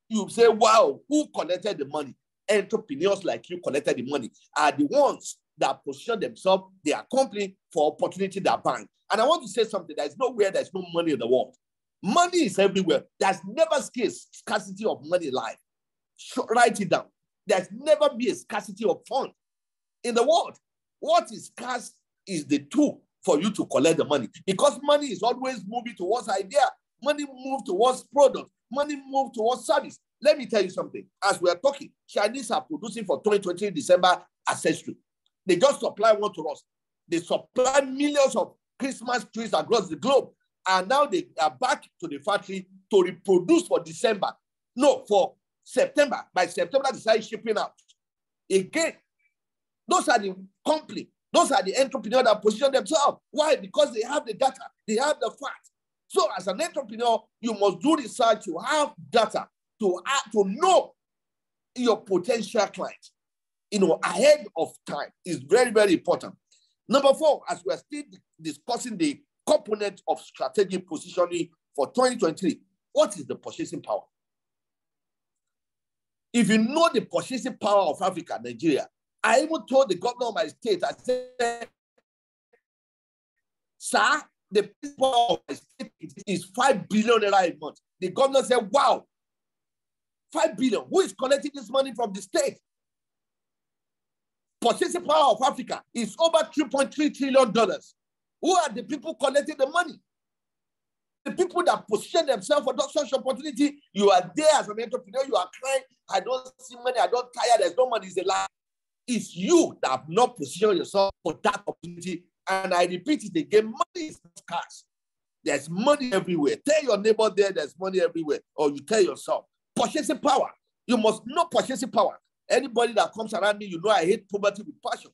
You say, wow, who collected the money? Entrepreneurs like you collected the money are the ones that position themselves, their company, for opportunity that bank. And I want to say something. There's nowhere there's no money in the world. Money is everywhere. There's never scarcity of money in life. Write it down. There's never be a scarcity of funds in the world. What is scarce is the tool for you to collect the money, because money is always moving towards idea. Money moves towards product. Money moves towards service. Let me tell you something. As we are talking, Chinese are producing for 2020 December accessory. They just supply one to us. They supply millions of Christmas trees across the globe. And now they are back to the factory to reproduce for December. No, for September. By September, they start shipping out. Again, those are the company. Those are the entrepreneurs that position themselves. Why? Because they have the data. They have the facts. So as an entrepreneur, you must do research. You have data to know your potential client. Ahead of time is very, very important. Number 4, as we are still discussing the component of strategic positioning for 2023, what is the purchasing power? If you know the purchasing power of Africa, Nigeria, I even told the governor of my state, I said, sir, the power of my state is 5 billion a month. The governor said, wow, 5 billion. Who is collecting this money from the state? Purchasing power of Africa is over $3.3 trillion. Who are the people collecting the money? The people that position themselves for such opportunity. You are there as an entrepreneur, you are crying, I don't see money, I don't tire, there's no money, it's a lie. It's you that have not positioned yourself for that opportunity. And I repeat it again, money is not scarce. There's money everywhere. Tell your neighbor there's money everywhere. Or you tell yourself. Purchasing power. You must know purchasing power. Anybody that comes around me, I hate poverty with passion.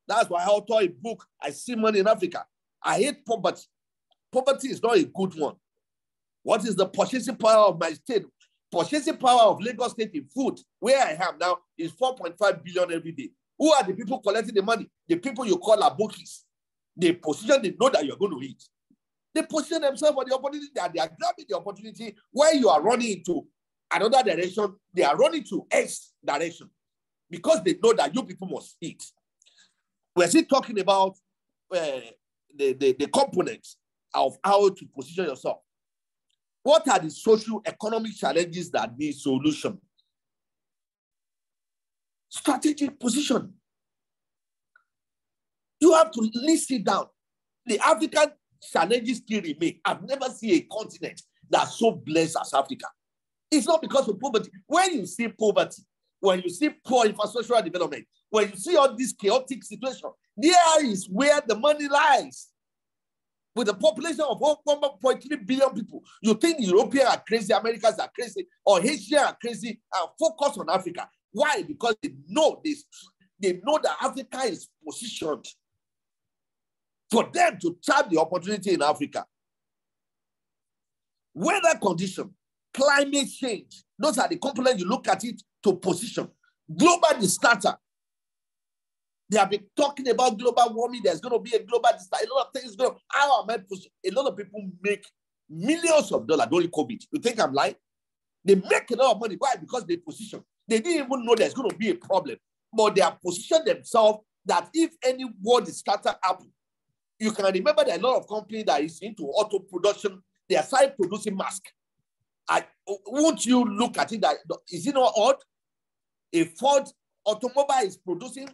That's why I author a book, I See Money in Africa. I hate poverty. Poverty is not a good one. What is the purchasing power of my state? Purchasing power of Lagos State in food, where I am now, is 4.5 billion every day. Who are the people collecting the money? The people you call abokis. They position, they know that you're going to eat. They position themselves for the opportunity, that they are grabbing the opportunity where you are running into another direction. They are running to X direction because they know that you people must eat. We're still talking about the components of how to position yourself. What are the socio-economic challenges that need solution? Strategic position. You have to list it down. The African challenges still remain. I've never seen a continent that's so blessed as Africa. It's not because of poverty. When you see poverty, when you see poor infrastructural development, when you see all this chaotic situation, there is where the money lies. With a population of 1.3 billion people, you think Europeans are crazy, Americans are crazy, or Asians are crazy, and focus on Africa. Why? Because they know this. They know that Africa is positioned for them to tap the opportunity in Africa. Weather condition, climate change, those are the components you look at it to position. Global disaster. They have been talking about global warming. There's going to be a global disaster. A lot of things going on. How am I positioned? A lot of people make millions of dollars during COVID. You think I'm lying? They make a lot of money. Why? Because they position. They didn't even know there's going to be a problem. But they have positioned themselves that if any world disaster happens, you can remember there are a lot of companies that is into auto production. They are starting producing masks. Won't you look at it that, is it not odd? A Ford automobile is producing,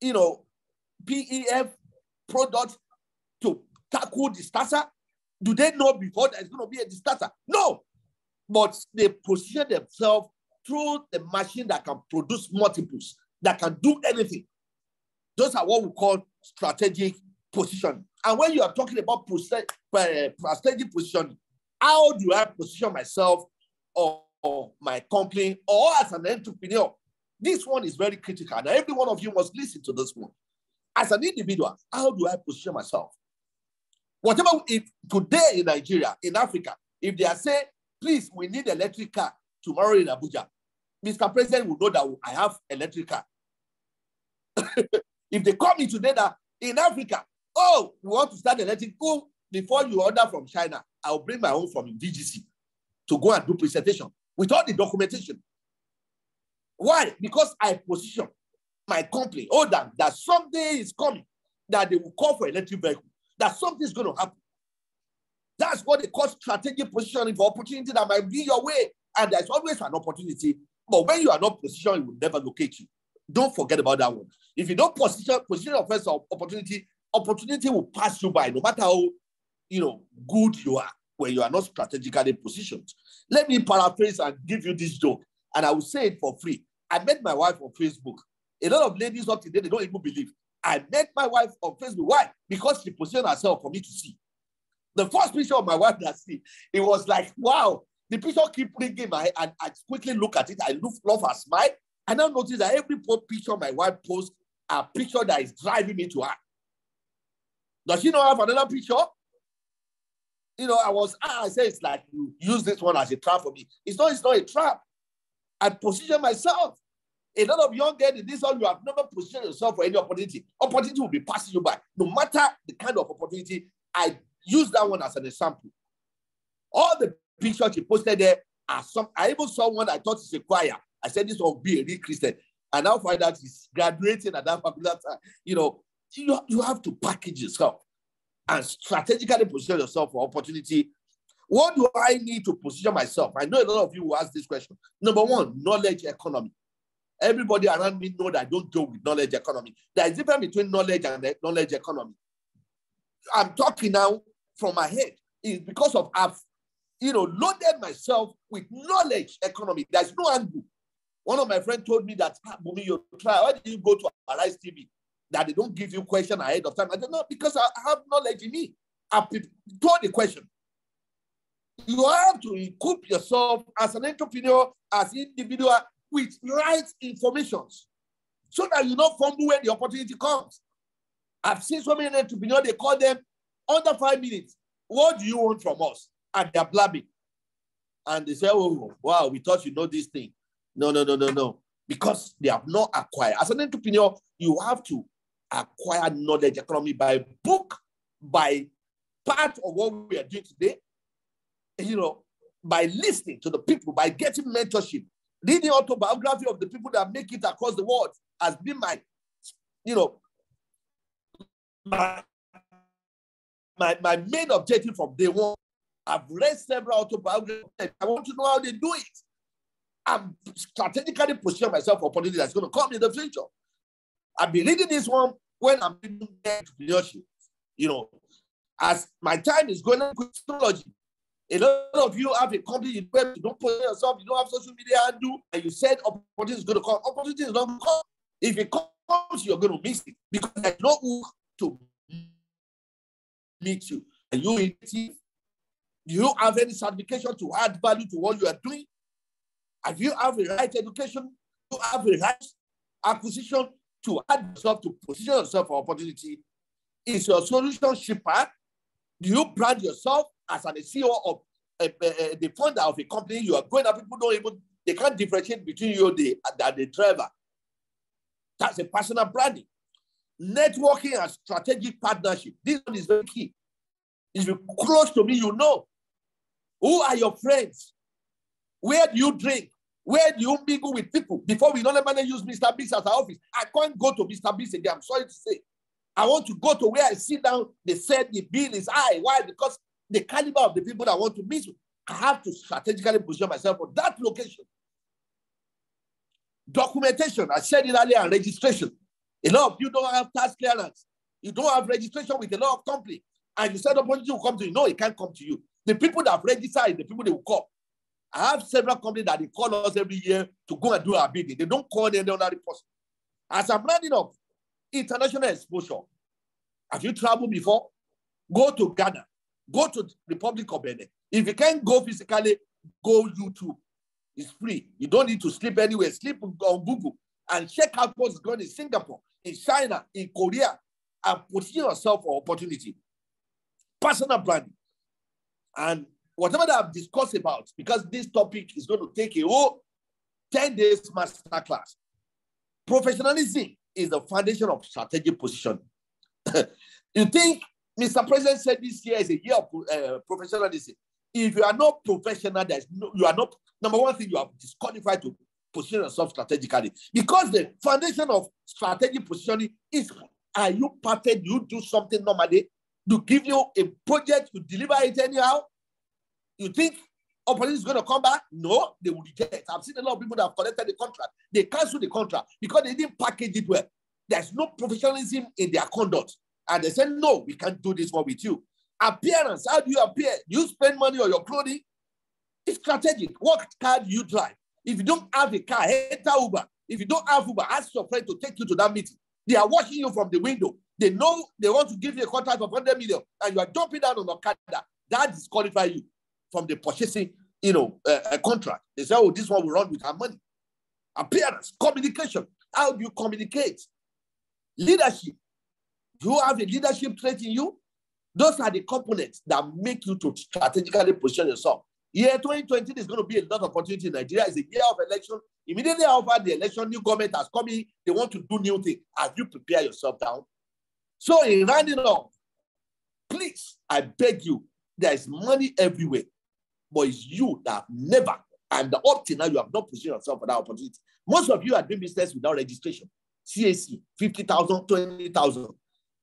PEF products to tackle disaster. Do they know before there's going to be a disaster? No. But they position themselves through the machine that can produce multiples, that can do anything. Those are what we call strategic position. And when you are talking about strategic position, how do I position myself or my company or as an entrepreneur? This one is very critical. And every one of you must listen to this one. As an individual, how do I position myself? Whatever, if today in Nigeria, in Africa, if they are saying, please, we need electric car tomorrow in Abuja, Mr. President will know that I have electric car. If they call me today that in Africa, oh, we want to start electric, go before you order from China, I'll bring my own from VGC to go and do presentation with all the documentation. Why? Because I position my company, that someday is coming, that they will call for electric vehicle, that something is going to happen. That's what they call strategic positioning for opportunity that might be your way. And there's always an opportunity. But when you are not positioned, it will never locate you. Don't forget about that one. If you don't position your first opportunity will pass you by, no matter how good you are, when you are not strategically positioned. Let me paraphrase and give you this joke, and I will say it for free. I met my wife on Facebook. A lot of ladies up today, they don't even believe. I met my wife on Facebook. Why? Because she positioned herself for me to see. The first picture of my wife that I see, it was like, wow. The picture keep ringing my head, and I quickly look at it. I love her smile. I now notice that every picture my wife posts a picture that is driving me to her. Does she not have another picture? I say it's like you use this one as a trap for me. It's not a trap. I position myself. A lot of young girls in this all, you have never positioned yourself for any opportunity. Opportunity will be passing you by. No matter the kind of opportunity, I use that one as an example. All the pictures she posted there are some. I even saw one I thought is a choir. I said this will be a real Christian. And now find out he's graduating at that particular time. You have to package yourself and strategically position yourself for opportunity. What do I need to position myself? I know a lot of you will ask this question. Number one, knowledge economy. Everybody around me know that I don't deal with knowledge economy. There is a difference between knowledge and knowledge economy. I'm talking now from my head. It's because of I've loaded myself with knowledge economy. There's no angle. One of my friends told me that, Bumi, you try. Why did you go to Arise TV? That they don't give you question ahead of time. I don't know, because I have knowledge in me. I told the question. You have to equip yourself as an entrepreneur, as an individual, with right information so that you don't fumble when the opportunity comes. I've seen so many entrepreneurs, they call them under 5 minutes. What do you want from us? And they're blabbing. And they say, oh, wow, we thought you know this thing. No. Because they have not acquired. As an entrepreneur, you have to acquire knowledge economy by book, by part of what we are doing today, by listening to the people, by getting mentorship. Reading autobiography of the people that make it across the world has been my my main objective from day one. I've read several autobiographies. I want to know how they do it. I'm strategically positioning myself for opportunity that's going to come in the future. I've been reading this one when I'm doing entrepreneurship. You know, as my time is going on with technology, a lot of you have a company, you don't put yourself, you don't have social media and you said opportunity is going to come. Opportunity is not going to come. If it comes, you're going to miss it because there's no hook to meet you. Are you innovative? Do you have any certification to add value to what you are doing? Have you have the right education? Do you have the right acquisition to add yourself, to position yourself for opportunity? Is your solution cheaper? Do you brand yourself as an CEO of the founder of a company? You are going up, people don't even, they can't differentiate between you and the driver. That's a personal branding. Networking and strategic partnership. This one is very key. If you're close to me, you know. Who are your friends? Where do you drink? Where do you mingle with people? Before we don't let use Mr. Biggs as our office. I can't go to Mr. Biggs again. I'm sorry to say. I want to go to where I sit down. They said the bill is high. Why? Because the caliber of the people that I want to meet with. I have to strategically position myself for that location. Documentation, I said it earlier, and registration. A lot of you don't have tax clearance. You don't have registration with a lot of companies. And you said opportunity will come to you. No, it can't come to you. The people that have registered, the people they will call. I have several companies that they call us every year to go and do our bidding. They don't call any ordinary person. As I'm running up international exposure, have you traveled before? Go to Ghana. Go to the Republic of Benin. If you can't go physically, go YouTube. It's free. You don't need to sleep anywhere. Sleep on Google and check out what's going on in Singapore, in China, in Korea, and position yourself for opportunity. Personal branding. And whatever that I've discussed about, because this topic is going to take a whole 10 days masterclass. Professionalism is the foundation of strategic position. You think Mr. President said this year is a year of professionalism. If you are not professional, you are not, number one thing, you are disqualified to position yourself strategically. Because the foundation of strategic positioning is, are you perfect? You do something normally? To give you a project, you deliver it anyhow? You think opportunity is going to come back? No, they will reject. I've seen a lot of people that have collected the contract. They cancel the contract because they didn't package it well. There's no professionalism in their conduct. And they said, no, we can't do this one with you. Appearance, how do you appear? Do you spend money on your clothing? It's strategic. What car do you drive? If you don't have a car, enter Uber. If you don't have Uber, ask your friend to take you to that meeting. They are watching you from the window. They know they want to give you a contract of 100 million and you are jumping down on a Okada. That disqualifies you from the purchasing, a contract. They say, oh, this one will run with our money. Appearance, communication. How do you communicate? Leadership. Do you have a leadership trait in you? Those are the components that make you to strategically position yourself. Year 2020 is going to be a lot of opportunity in Nigeria. It's a year of election. Immediately after the election, new government has come in. They want to do new things. Have you prepared yourself down? So in rounding up, please, I beg you, there is money everywhere. But it's you that have never, and up till now, you have not positioned yourself for that opportunity. Most of you are doing business without registration. CAC, 50,000, 20,000.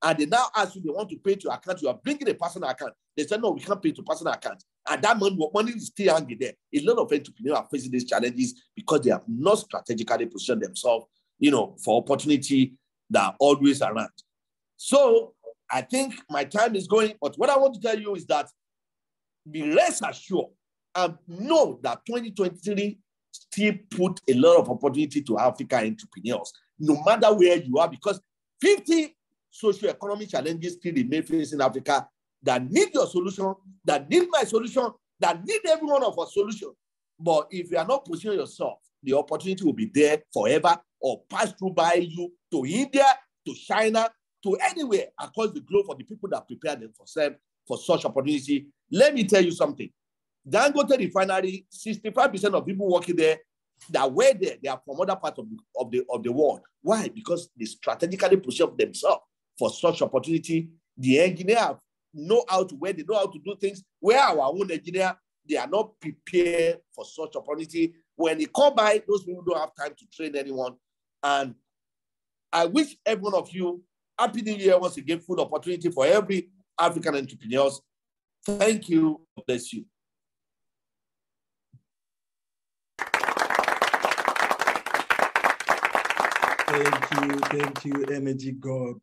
And they now ask you, they want to pay to your account. You are bringing a personal account. They say, no, we can't pay to personal account. And that money is still hanging there. A lot of entrepreneurs are facing these challenges because they have not strategically positioned themselves, for opportunity that are always around. So I think my time is going, but what I want to tell you is that be rest assured and know that 2023 still put a lot of opportunity to African entrepreneurs, no matter where you are, because 50 socio-economic challenges still remain facing Africa that need your solution, that need my solution, that need every one of our solution. But if you are not positioning yourself, the opportunity will be there forever or pass through by you to India, to China, to anywhere across the globe for the people that prepare themselves for such opportunity. Let me tell you something. Dangote Refinery, 65% of people working there that were there, they are from other parts of the world. Why? Because they strategically position themselves for such opportunity. The engineer know how to where they know how to do things. Where our own engineer, they are not prepared for such opportunity. When they come by, those people don't have time to train anyone. And I wish every one of you Happy New Year once again, full opportunity for every African entrepreneurs. Thank you. God bless you. Thank you, Energy God.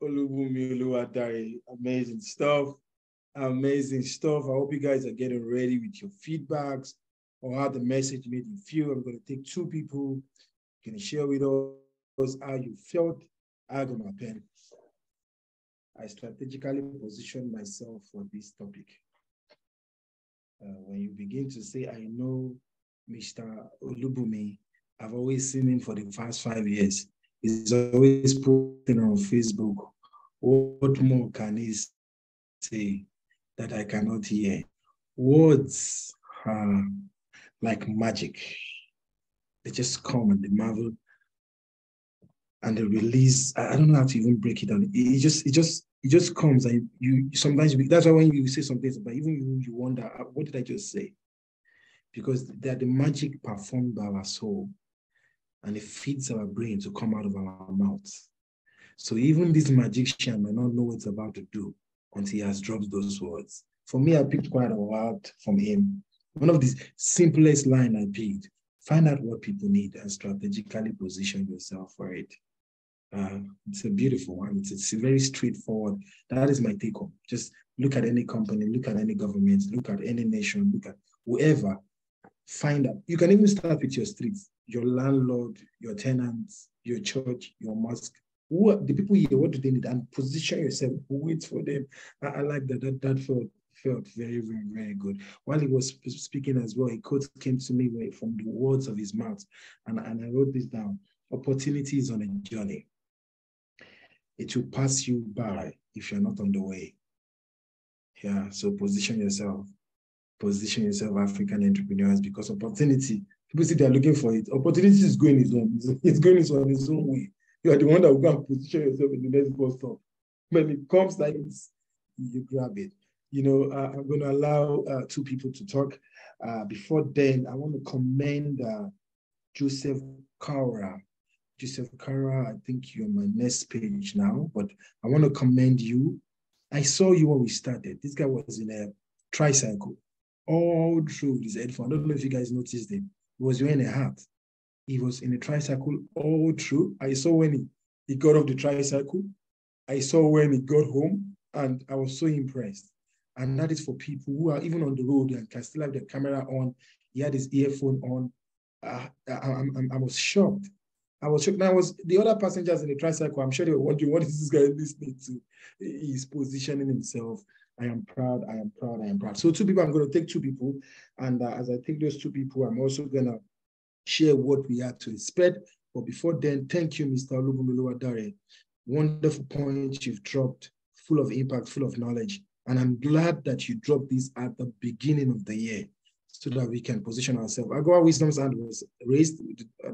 Olubumi Oluwadare, amazing stuff. Amazing stuff. I hope you guys are getting ready with your feedbacks or how the message made you feel. I'm going to take two people. Can you share with us how you felt? I got my pen. I strategically positioned myself for this topic. When you begin to say, I know Mr. Olubumi, I've always seen him for the past 5 years. He's always posting on Facebook. What more can he say that I cannot hear? Words are like magic. They just come and they marvel and they release. I don't know how to even break it down. It just comes, and you sometimes that's why when you say something, but even you wonder, what did I just say? Because they're the magic performed by our soul, and it feeds our brain to come out of our mouths. So even this magician might not know what it's about to do until he has dropped those words. For me, I picked quite a word from him. One of the simplest line I picked: find out what people need and strategically position yourself for it. It's a beautiful one. It's very straightforward. That is my take home. Just look at any company, look at any government, look at any nation, look at whoever. Find out. You can even start with your streets, your landlord, your tenants, your church, your mosque. The people here, what do they need? And position yourself, wait for them. I like that. That felt very, very, very good. While he was speaking as well, a quote came to me from the words of his mouth, and I wrote this down. Opportunity is on a journey. It will pass you by if you're not on the way. Yeah, so position yourself, African entrepreneurs, because opportunity, people say they're looking for it. Opportunity is going its own. It's going on its own way. You are the one that will go and position yourself in the next bus stop. When it comes like this, you grab it. I'm going to allow two people to talk. Before then, I want to commend Joseph Kara. Joseph Kara, I think you're on my next page now, but I want to commend you. I saw you when we started. This guy was in a tricycle all through his headphone. I don't know if you guys noticed it. He was wearing a hat. He was in a tricycle all through. I saw when he got off the tricycle. I saw when he got home, and I was so impressed. And that is for people who are even on the road and can still have their camera on. He had his earphone on. I was shocked. Now, the other passengers in the tricycle, I'm sure they were wondering, what is this guy listening to? He's positioning himself. I am proud. So two people, I'm going to take two people. And as I take those two people, I'm also going to share what we had to expect. But before then, thank you, Mr. Olubumi Oluwadare. Wonderful points you've dropped, full of impact, full of knowledge. And I'm glad that you dropped this at the beginning of the year, so that we can position ourselves. Agua Wisdom's hand was raised.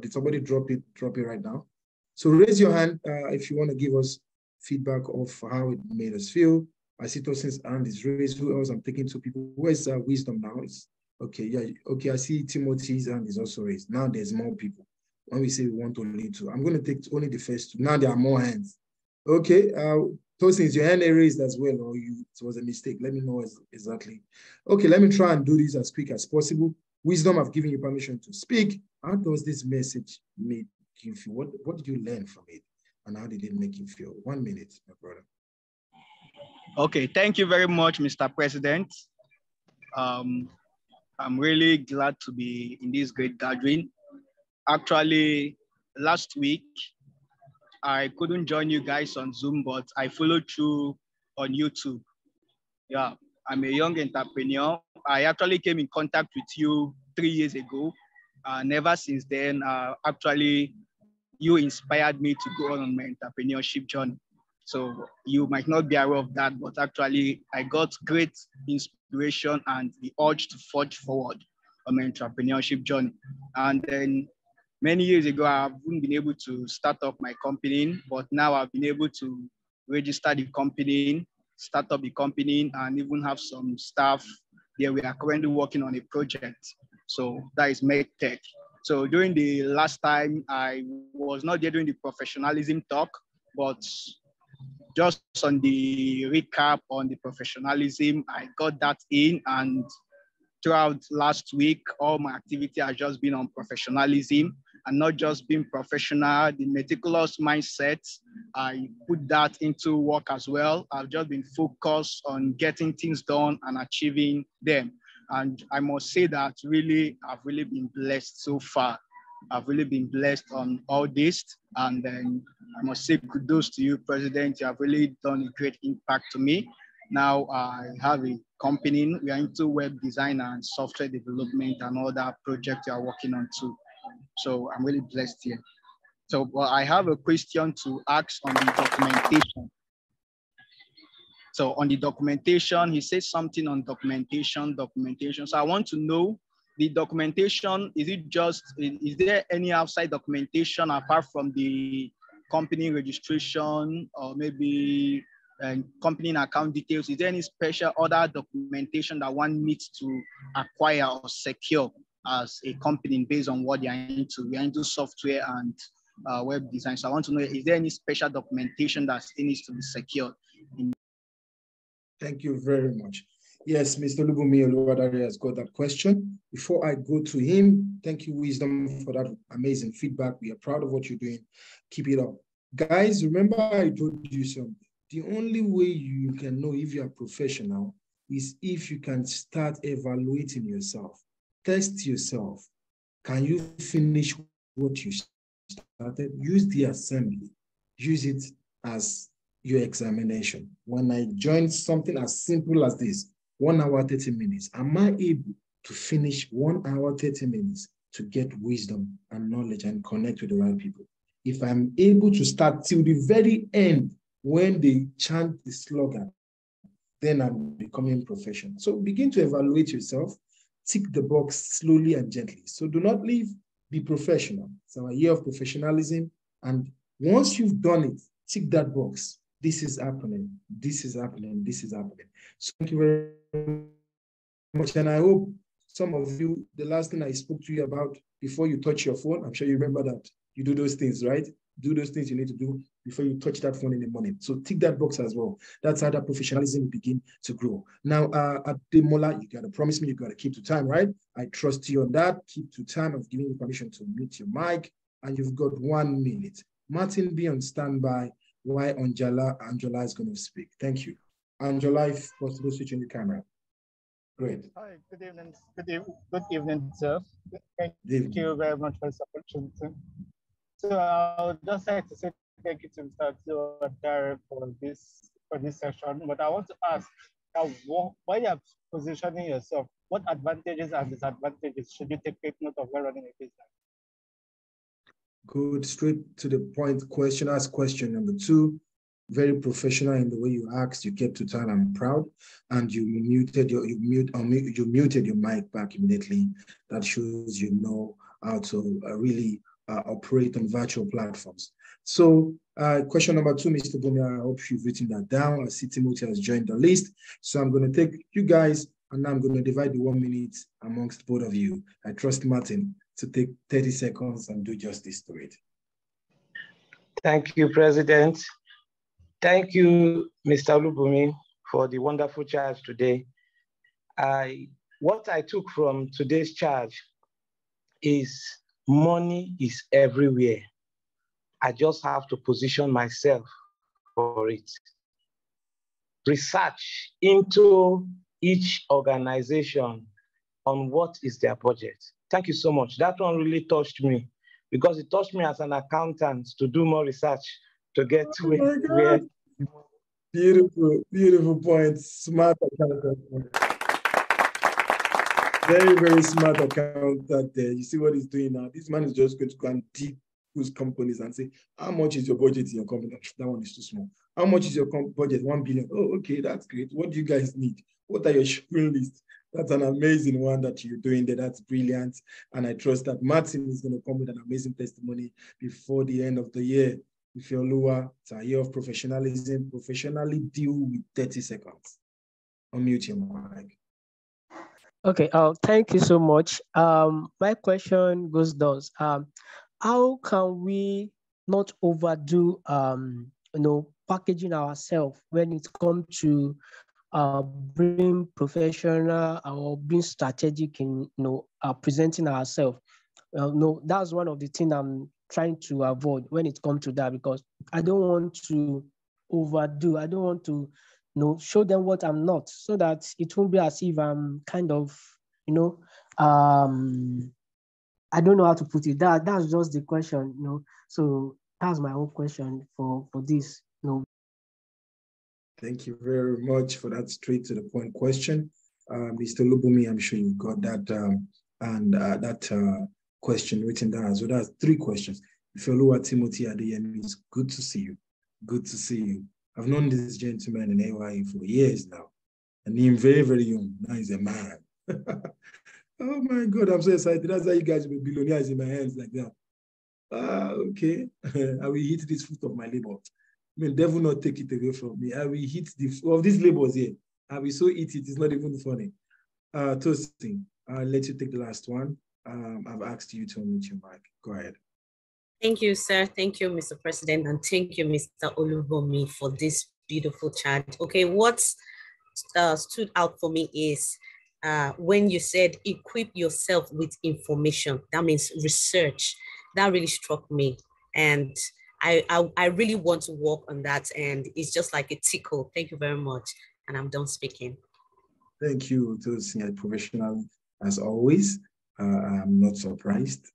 Did somebody drop it right now? So raise your hand if you want to give us feedback of how it made us feel. I see Tosin's hand is raised. Who else? I'm taking two people. Where's Wisdom now? Okay, yeah. Okay, I see Timothy's hand is also raised. Now there's more people. When we say we want only two, I'm going to take only the first two. Now there are more hands. Okay, Tosin, is your hand raised as well, or it was a mistake? Let me know exactly. Okay, let me try and do this as quick as possible. Wisdom, I've given you permission to speak. How does this message make you feel? What did you learn from it? And how did it make you feel? 1 minute, my brother. Okay, thank you very much, Mr. President. I'm really glad to be in this great gathering. Actually, last week, I couldn't join you guys on Zoom, but I followed through on YouTube. Yeah, I'm a young entrepreneur. I actually came in contact with you 3 years ago. And ever since then, actually, you inspired me to go on my entrepreneurship journey. So you might not be aware of that, but actually, I got great inspiration and the urge to forge forward on my entrepreneurship journey. And then many years ago, I haven't been able to start up my company, but now I've been able to register the company, start up the company, and even have some staff there. We are currently working on a project. So that is MedTech. So during the last time, I was not there doing the professionalism talk, but just on the recap on the professionalism, I got that in, and throughout last week, all my activity has just been on professionalism and not just being professional, the meticulous mindset. I put that into work as well. I've just been focused on getting things done and achieving them. And I must say that really, I've really been blessed so far. I've really been blessed on all this. And then I must say kudos to you, President. You have really done a great impact to me. Now I have a company. We are into web design and software development and all that project you are working on too. So I'm really blessed here. So well, I have a question to ask on the documentation. So on the documentation, he says something on documentation. So I want to know the documentation, is there any outside documentation apart from the company registration or maybe company and account details? Is there any special other documentation that one needs to acquire or secure as a company based on what they are into? We are into software and web design. So I want to know, is there any special documentation that still needs to be secured? Thank you very much. Yes, Mr. Lubumi Oluwadare has got that question. Before I go to him, thank you, Wisdom, for that amazing feedback. We are proud of what you're doing. Keep it up. Guys, remember I told you something. The only way you can know if you are professional is if you can start evaluating yourself. Test yourself. Can you finish what you started? Use the assembly. Use it as your examination. When I join something as simple as this, 1 hour, 30 minutes, am I able to finish 1 hour, 30 minutes to get wisdom and knowledge and connect with the right people? If I'm able to start till the very end when they chant the slogan, then I'm becoming professional. So begin to evaluate yourself, tick the box slowly and gently. So do not leave, be professional. It's our year of professionalism. And once you've done it, tick that box. This is happening. This is happening. This is happening. So thank you very much. And I hope some of you, the last thing I spoke to you about before you touch your phone, I'm sure you remember that. You do those things, right? Do those things you need to do before you touch that phone in the morning. So tick that box as well. That's how that professionalism will begin to grow. Now, Ademola, you got to promise me you got to keep to time, right? I trust you on that. Keep to time. I've given you permission to mute your mic, and you've got 1 minute. Martin, be on standby while Angela is going to speak. Thank you. Angela, if possible, switch on the camera. Great. Hi, good evening. Good evening, sir. Thank you very much for this opportunity. So I would just like to say thank you to Mr. Oluwadare for this session. But I want to ask, why you are positioning yourself, what advantages and disadvantages should you take note of when running a business? Good, straight to the point question. Ask question number 2. Very professional in the way you asked. You kept to time. I'm proud, and you muted your mic back immediately. That shows you know how to really operate on virtual platforms. So, question number 2, Mr. Bumi. I hope you've written that down. I see Timothy has joined the list, so I'm going to take you guys, and I'm going to divide the 1 minute amongst both of you. I trust Martin to take 30 seconds and do justice to it. Thank you, President. Thank you, Mr. Lubumi, for the wonderful charge today. What I took from today's charge is money is everywhere. I just have to position myself for it. Research into each organization on what is their budget. Thank you so much. That one really touched me because it touched me as an accountant to do more research to get to where. Beautiful, beautiful point. Smart accountant. Very, very smart accountant there. You see what he's doing now? This man is just going to go and dig whose companies and say, how much is your budget in your company? That one is too small. How much is your budget? 1 billion. Oh, okay, that's great. What do you guys need? What are your shopping lists? That's an amazing one that you're doing there. That's brilliant. And I trust that Martin is going to come with an amazing testimony before the end of the year. If you're lower, it's a year of professionalism. Professionally deal with 30 seconds. Unmute your mic. Okay, thank you so much. My question goes thus. How can we not overdo packaging ourselves when it comes to being professional or being strategic in presenting ourselves. No, that's one of the things I'm trying to avoid when it comes to that, because I don't want to overdo. I don't want to show them what I'm not, so that it won't be as if I'm kind of I don't know how to put it. That's just the question, So that's my whole question for this. Thank you very much for that straight to the point question. Mr. Lubumi, I'm sure you got that question written down as well. That's 3 questions. Fellow Timothy Adeyemi, it's good to see you. Good to see you. I've known this gentleman in A.Y.E for years now, and he's very, very young. Now he's a man. Oh my God, I'm so excited. That's how you guys will be billionaires in my hands like that. Okay. I will hit this fruit of my labor. I mean, devil not take it away from me. I will hit of these labels here. I will so eat it. It's not even funny. Toasting. I'll let you take the last one. I've asked you to unmute your mic. Go ahead. Thank you, sir. Thank you, Mr. President. And thank you, Mr. Olubomi, for this beautiful chat. Okay, what stood out for me is when you said equip yourself with information. That means research. That really struck me. And I really want to work on that. And it's just like a tickle. Thank you very much. And I'm done speaking. Thank you, to senior professional, as always. I'm not surprised.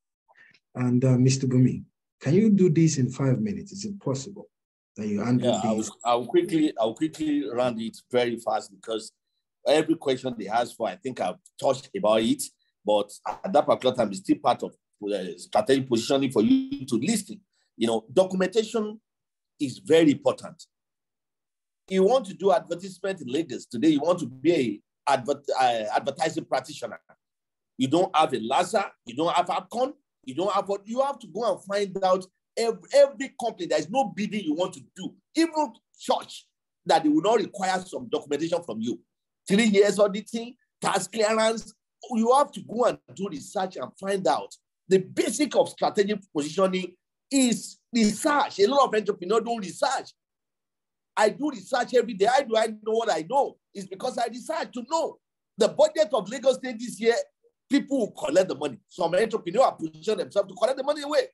And Mr. Bumi, can you do this in 5 minutes? Is it possible that you handle this? I'll quickly run it very fast, because every question they ask for, I think I've touched about it. But at that particular time, it's still part of strategic positioning for you to listen. Documentation is very important. You want to do advertisement in Lagos today, you want to be an advertising practitioner. You don't have a LASA, you don't have APCON, you have to go and find out every company. There is no bidding you want to do, even church, that they will not require some documentation from you. 3 years auditing, tax clearance. You have to go and do research and find out. The basic of strategic positioning is research. A lot of entrepreneurs do research. I do research every day. I know what I know? It's because I decide to know. The budget of Lagos State this year, people will collect the money. Some entrepreneurs are positioning themselves to collect the money away.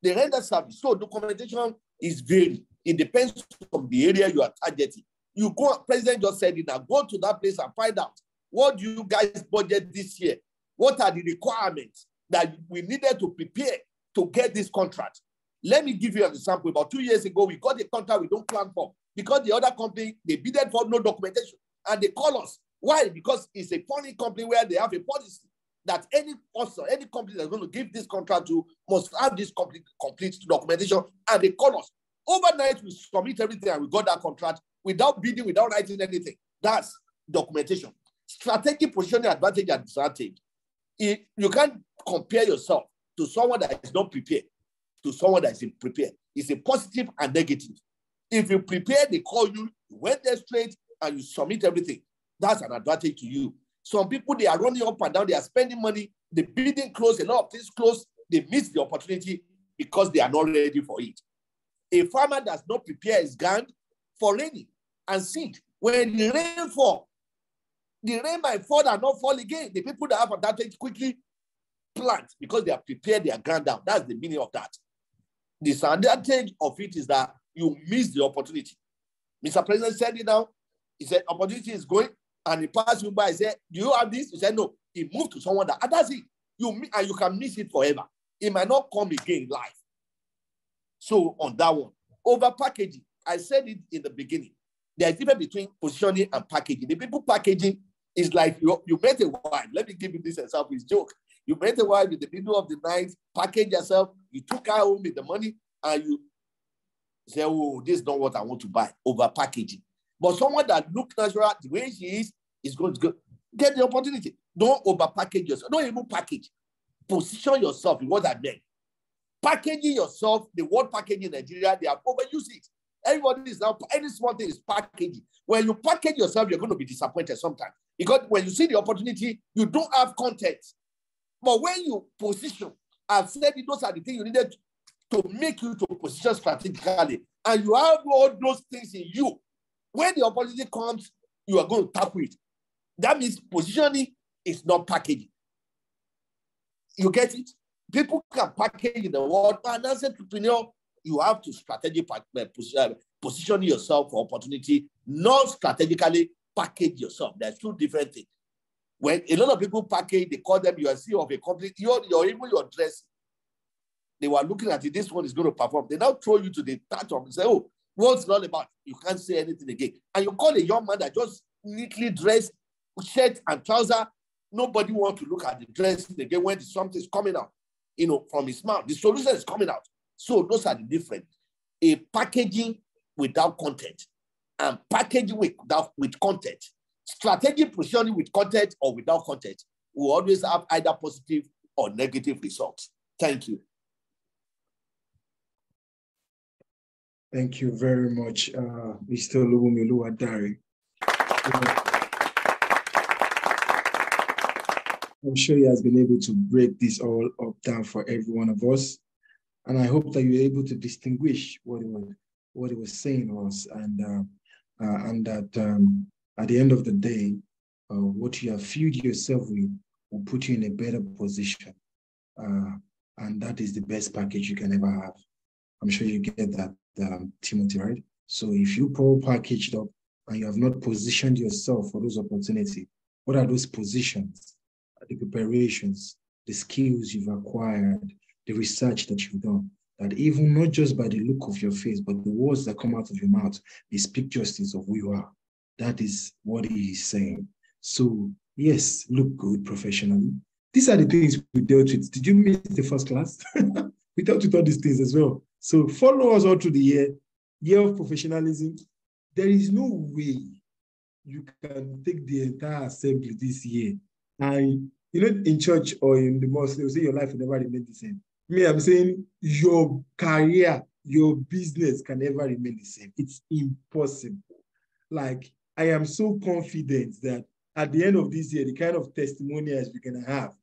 They render service. So documentation is varied. It depends on the area you are targeting. You go, President just said it now, go to that place and find out, what do you guys budget this year? What are the requirements that we needed to prepare to get this contract? Let me give you an example. About 2 years ago, we got a contract we don't plan for, because the other company, they bidded for no documentation, and they call us. Why? Because it's a foreign company where they have a policy that any person, any company that's going to give this contract to must have this complete documentation, and they call us. Overnight, we submit everything and we got that contract without bidding, without writing anything. That's documentation. Strategic positioning, advantage and disadvantage. You can't compare yourself to someone that is not prepared to someone that is prepared. It's a positive and negative. If you prepare, they call you, you went there straight and you submit everything. That's an advantage to you. Some people, they are running up and down, they are spending money, the bidding close, a lot of things close, they miss the opportunity because they are not ready for it. A farmer does not prepare his ground for raining and seed. When the rain falls, the rain might fall and not fall again. The people that have advantage quickly plant because they are prepared their ground down. That's the meaning of that. The disadvantage of it is that you miss the opportunity. Mr. President said it now. He said, opportunity is going, and he passed you by. He said, do you have this? He said, no. He moved to someone that, and that's it. And you can miss it forever. It might not come again in life. So on that one, over packaging, I said it in the beginning. There's a difference between positioning and packaging. The people packaging is like you met a wife. Let me give you this example. It's a joke. You met a wife in the middle of the night, package yourself, you took her home with the money, and you say, oh, this is not what I want to buy, over packaging. But someone that looks natural, the way she is going to get the opportunity. Don't over package yourself. Don't even package. Position yourself in what I meant. Packaging yourself, the word packaging in Nigeria, they have overused it. Everybody is now, any small thing is packaging. When you package yourself, you're going to be disappointed sometimes. Because when you see the opportunity, you don't have content. But when you position, I've said it, those are the things you needed to make you to position strategically. And you have all those things in you. When the opportunity comes, you are going to tackle it. That means positioning is not packaging. You get it? People can package in the world, but as an entrepreneur, you have to strategically position yourself for opportunity, not strategically package yourself. There's two different things. When a lot of people package, they call them, you are CEO of a company, you're even your dress. They were looking at it, this one is going to perform. They now throw you to the platform and say, oh, what's it all about? You can't say anything again. And you call a young man that just neatly dressed, shirt and trouser. Nobody wants to look at the dress again when something's coming out, from his mouth. The solution is coming out. So those are the different. A packaging without content and packaging with content. Strategic positioning with content or without content will always have either positive or negative results. Thank you. Thank you very much, Mr. Oluwumi Adari. I'm sure he has been able to break this all up down for every one of us. And I hope that you're able to distinguish what he was saying was, and that at the end of the day, what you have filled yourself with will put you in a better position. And that is the best package you can ever have. I'm sure you get that, Timothy, right? So if you all packaged up and you have not positioned yourself for those opportunities, what are those positions? The preparations, the skills you've acquired, the research that you've done, that even not just by the look of your face, but the words that come out of your mouth, they speak justice of who you are. That is what he is saying. So yes, look good professionally. These are the things we dealt with. Did you miss the first class? We dealt with all these things as well. So follow us all through the year of professionalism. There is no way you can take the entire assembly this year. And in church or in the mosque, they'll say your life will never remain the same. Me, I'm saying your career, your business can never remain the same. It's impossible. Like, I am so confident that at the end of this year, the kind of testimonials we're going to have,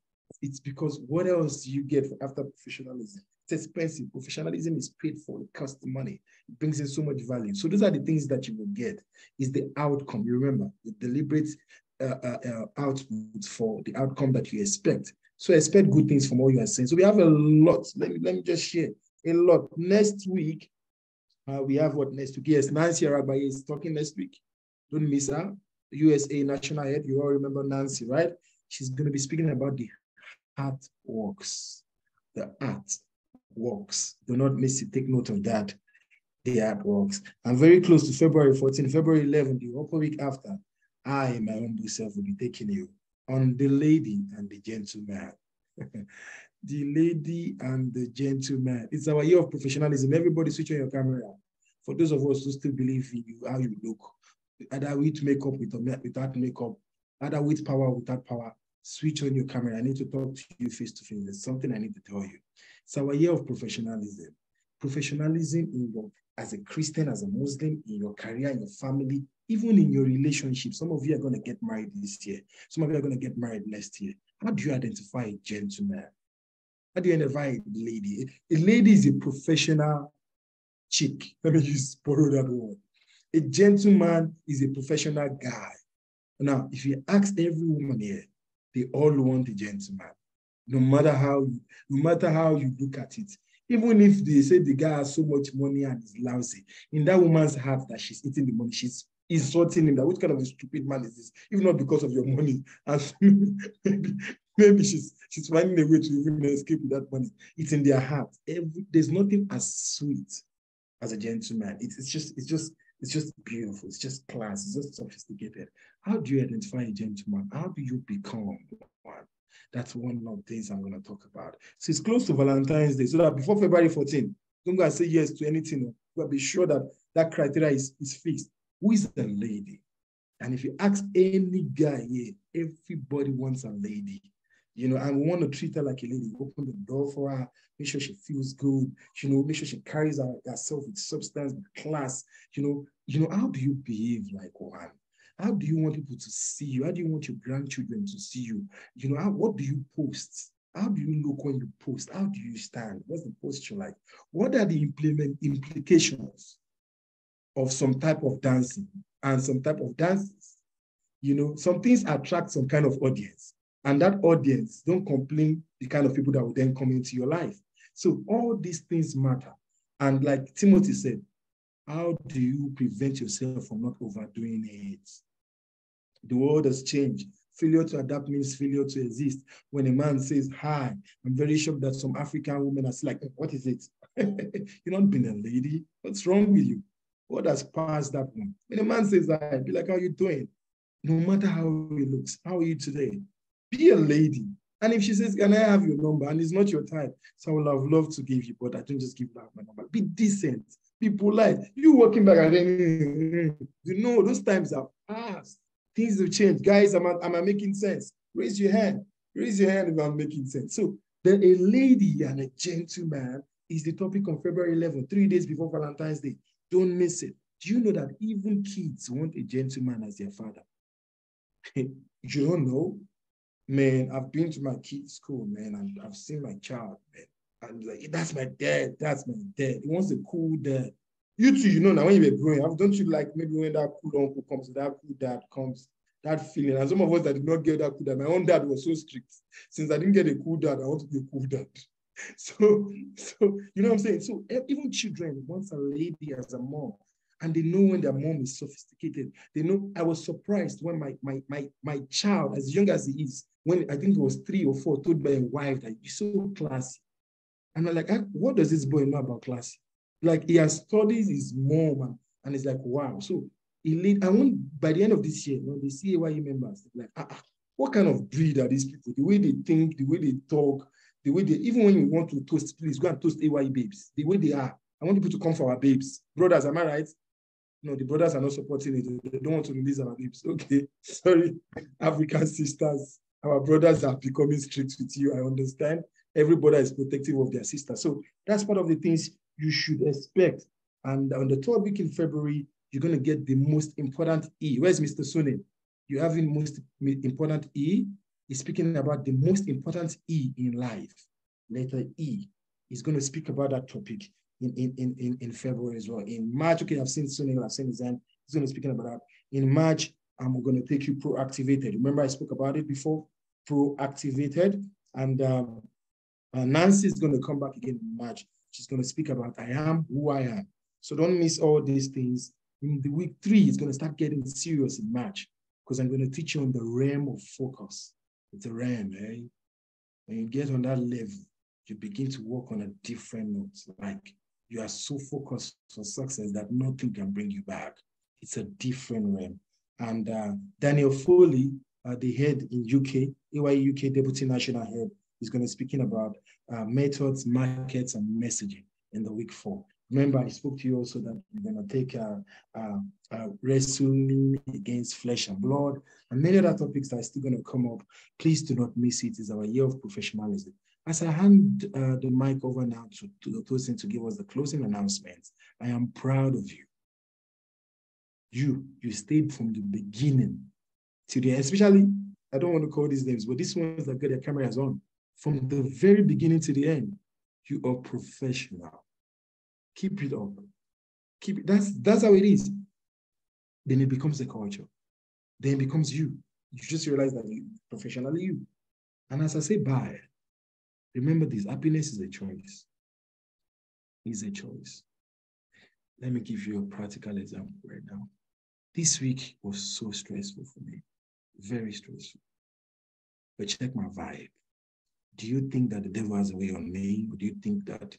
it's because what else do you get after professionalism? It's expensive. Professionalism is paid for. It costs money. It brings in so much value. So those are the things that you will get. Is the outcome. You remember, the deliberate output for the outcome that you expect. So expect good things from all you are saying. So we have a lot. Let me just share a lot. Next week, we have what next week? Yes, Nancy Arabaye is talking next week. Don't miss her. USA National Head. You all remember Nancy, right? She's going to be speaking about the art works. The art works. Do not miss it. Take note of that. The art works. I'm very close to February 14, February 11, the upper week after. I, my humble self, will be taking you on the lady and the gentleman. The lady and the gentleman. It's our year of professionalism. Everybody switch on your camera. For those of us who still believe in you, how you look, either with makeup, without makeup, either with power, without power, switch on your camera. I need to talk to you face to face. There's something I need to tell you. It's our year of professionalism. Professionalism in your, as a Christian, as a Muslim, in your career, in your family, even in your relationship. Some of you are going to get married this year. Some of you are going to get married next year. How do you identify a gentleman? How do you identify a lady? A lady is a professional chick. Let me just borrow that word. A gentleman is a professional guy. Now, if you ask every woman here, they all want a gentleman. No matter how you look at it. Even if they say the guy has so much money and is lousy, in that woman's heart that she's eating the money, she's insulting him. That what kind of a stupid man is this? If not because of your money, and maybe she's finding a way to even escape with that money. It's in their heart. There's nothing as sweet as a gentleman. It's just beautiful. It's just class. It's just sophisticated. How do you identify a gentleman? How do you become one? That's one of the things I'm going to talk about. So it's close to Valentine's Day. So that before February 14, don't go and say yes to anything. But be sure that that criteria is fixed. Who is the lady? And if you ask any guy here, everybody wants a lady. And we want to treat her like a lady. Open the door for her, make sure she feels good, make sure she carries herself with substance, with class. How do you behave like one? How do you want people to see you? How do you want your grandchildren to see you? What do you post? How do you look when you post? How do you stand? What's the posture like? What are the implications of some type of dancing and some type of dances? You know, some things attract some kind of audience, and that audience don't complain the kind of people that will then come into your life. So all these things matter. And like Timothy said, how do you prevent yourself from not overdoing it? The world has changed. Failure to adapt means failure to exist. When a man says, hi, I'm very sure that some African women are like, what is it? You're not being a lady. What's wrong with you? What has passed that one? When a man says, hi, be like, how are you doing? No matter how he looks, how are you today? Be a lady. And if she says, can I have your number? And it's not your time. So I would have loved to give you, but I don't just give out my number. Be decent. Be polite. You walking back and then, you know, those times are past. Things have changed. Guys, am I making sense? Raise your hand. Raise your hand if I'm making sense. So a lady and a gentleman is the topic on February 11th, 3 days before Valentine's Day. Don't miss it. Do you know that even kids want a gentleman as their father? You don't know? Man, I've been to my kid's school, man, and I've seen my child, man. And like, that's my dad. That's my dad. He wants a cool dad. You too, you know, now when you were growing up, don't you like maybe when that cool uncle comes, that cool dad comes, that feeling? And some of us that did not get that cool dad, my own dad was so strict. Since I didn't get a cool dad, I want to be a cool dad. So you know what I'm saying? So even children want a lady as a mom. And they know when their mom is sophisticated. They know. I was surprised when my child, as young as he is, when I think he was 3 or 4, told by a wife that he's so classy. And I'm like, what does this boy know about classy? Like, he has studied his mom, and it's like, wow. So I want, by the end of this year, when they see A.Y.E members, like, what kind of breed are these people? The way they think, the way they talk, the way they, even when you want to toast, please go and toast A.Y.E babes. The way they are. I want people to come for our babes. Brothers, am I right? No, the brothers are not supporting it. They don't want to release our babes. Okay, sorry, African sisters. Our brothers are becoming strict with you. I understand. Every brother is protective of their sister. So that's part of the things you should expect. And on the 3rd week in February, you're going to get the most important E. Where's Mr. Sune? You have the most important E. He's speaking about the most important E in life. Letter E. He's going to speak about that topic in February as well. In March, okay, I've seen Sunil, I've seen his hand. He's going to be speaking about that. In March, I'm going to take you pro-activated. Remember, I spoke about it before, pro-activated. And Nancy is going to come back again in March. She's going to speak about I am who I am. So don't miss all these things. In the week 3, it's going to start getting serious in March because I'm going to teach you on the realm of focus. It's a realm, eh? When you get on that level, you begin to work on a different note. Like, you are so focused on success that nothing can bring you back. It's a different realm. And Daniel Foley, the head in UK, A.Y.E UK Deputy National Head, is going to be speaking about methods, markets, and messaging in the week 4. Remember, I spoke to you also that we're going to take wrestling against flesh and blood, and many other topics that are still going to come up. Please do not miss it. It's our year of professionalism. As I hand the mic over now to Tosin to give us the closing announcements, I am proud of you. You stayed from the beginning to the end, especially, I don't want to call these names, but these ones that got their cameras on. From the very beginning to the end, you are professional. Keep it up. Keep it. That's how it is. Then it becomes a culture. Then it becomes you. You just realize that you professionally you. And as I say bye, remember this, happiness is a choice. It's a choice. Let me give you a practical example right now. This week was so stressful for me, very stressful. But check my vibe. Do you think that the devil has a way on me? Or do you think that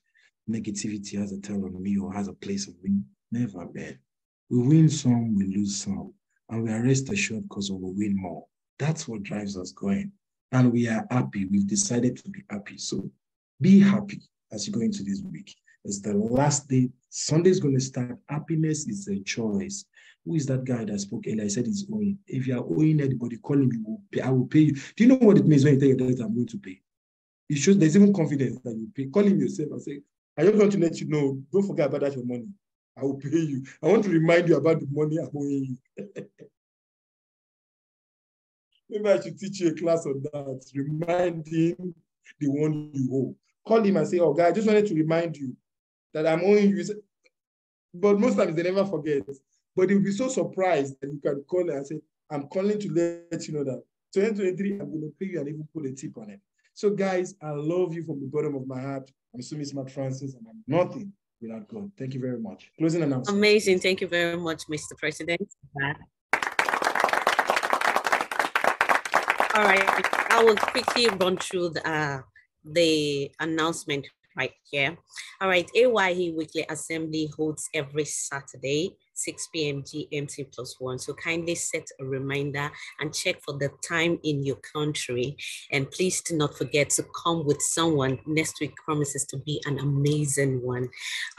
negativity has a turn on me or has a place on me? Never, man. We win some, we lose some. And we are rest assured because we will win more. That's what drives us going. And we are happy. We've decided to be happy. So be happy as you go into this week. It's the last day. Sunday is going to start. Happiness is a choice. Who is that guy that spoke earlier? I said he's owing. If you are owing anybody, call him, I will pay you. Do you know what it means when you tell your dad I'm going to pay? It shows there's even confidence that you pay. Call him yourself and say, I just want to let you know, don't forget about that your money. I will pay you. I want to remind you about the money I'm owing you. Maybe I should teach you a class on that. Remind him the one you owe. Call him and say, oh, guy, I just wanted to remind you that I'm owing you. But most times they never forget. But they'll be so surprised that you can call and say, I'm calling to let you know that 2023, I'm going to pay you and even put a tip on it. So guys, I love you from the bottom of my heart. I'm Sumi Smart Francis, and I'm nothing without God. Thank you very much. Closing announcement. Amazing. Thank you very much, Mr. President. All right, I will quickly run through the announcement right here. All right, A.Y.E Weekly Assembly holds every Saturday, 6 p.m. GMT +1. So kindly set a reminder and check for the time in your country. And please do not forget to come with someone. Next week promises to be an amazing one.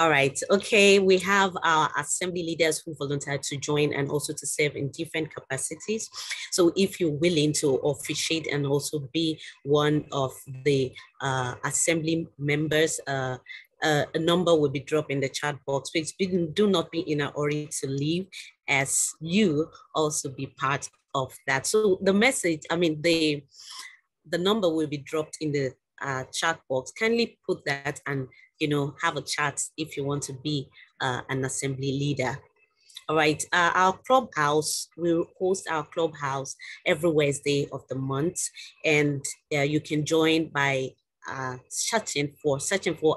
All right, okay, we have our assembly leaders who volunteered to join and also to serve in different capacities. So if you're willing to officiate and also be one of the assembly members, a number will be dropped in the chat box. Please do not be in a hurry to leave, as you also be part of that. So the message, the number will be dropped in the chat box. Kindly put that and, have a chat if you want to be an assembly leader. All right, our clubhouse, we host our clubhouse every Wednesday of the month, and you can join by searching for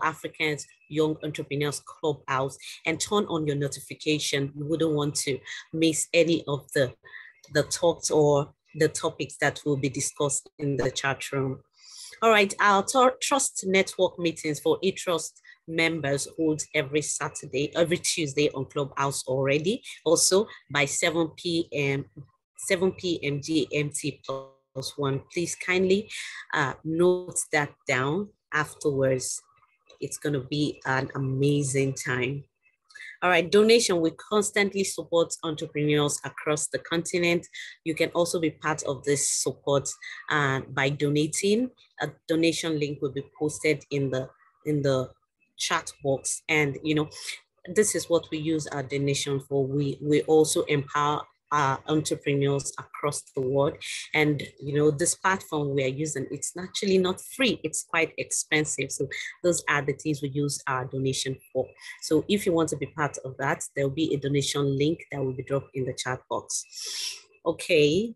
Africans Young Entrepreneurs Clubhouse and turn on your notification. You wouldn't want to miss any of the talks or the topics that will be discussed in the chat room. All right, our Trust Network meetings for eTrust members holds every Tuesday on Clubhouse already, also by 7 p.m. GMT +1. Please kindly note that down afterwards. It's going to be an amazing time. All right, donation. We constantly support entrepreneurs across the continent. You can also be part of this support by donating. A donation link will be posted in the chat box. And, this is what we use our donation for. We also empower entrepreneurs across the world. And this platform we are using, it's actually not free, it's quite expensive. So those are the things we use our donation for. So if you want to be part of that, there will be a donation link that will be dropped in the chat box. Okay,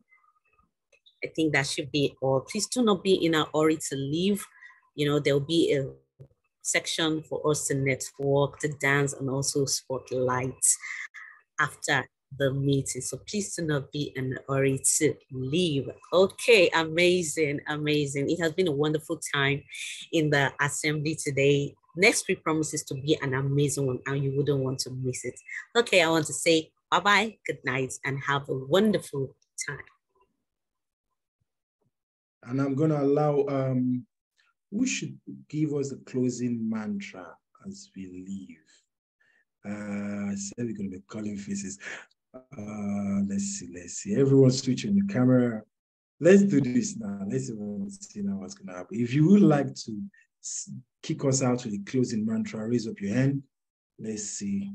I think that should be all. Please do not be in a hurry to leave. There will be a section for us to network, to dance, and also spotlight after the meeting. So please do not be in a hurry to leave. Okay, amazing. It has been a wonderful time in the assembly today. Next week promises to be an amazing one, and you wouldn't want to miss it. Okay, I want to say bye-bye, good night, and have a wonderful time. And I'm going to allow, who should give us the closing mantra as we leave? I said we're going to be calling faces. Let's see. Everyone switch on your camera. Let's do this now. Let's see now what's going to happen. If you would like to kick us out with the closing mantra, raise up your hand. Let's see.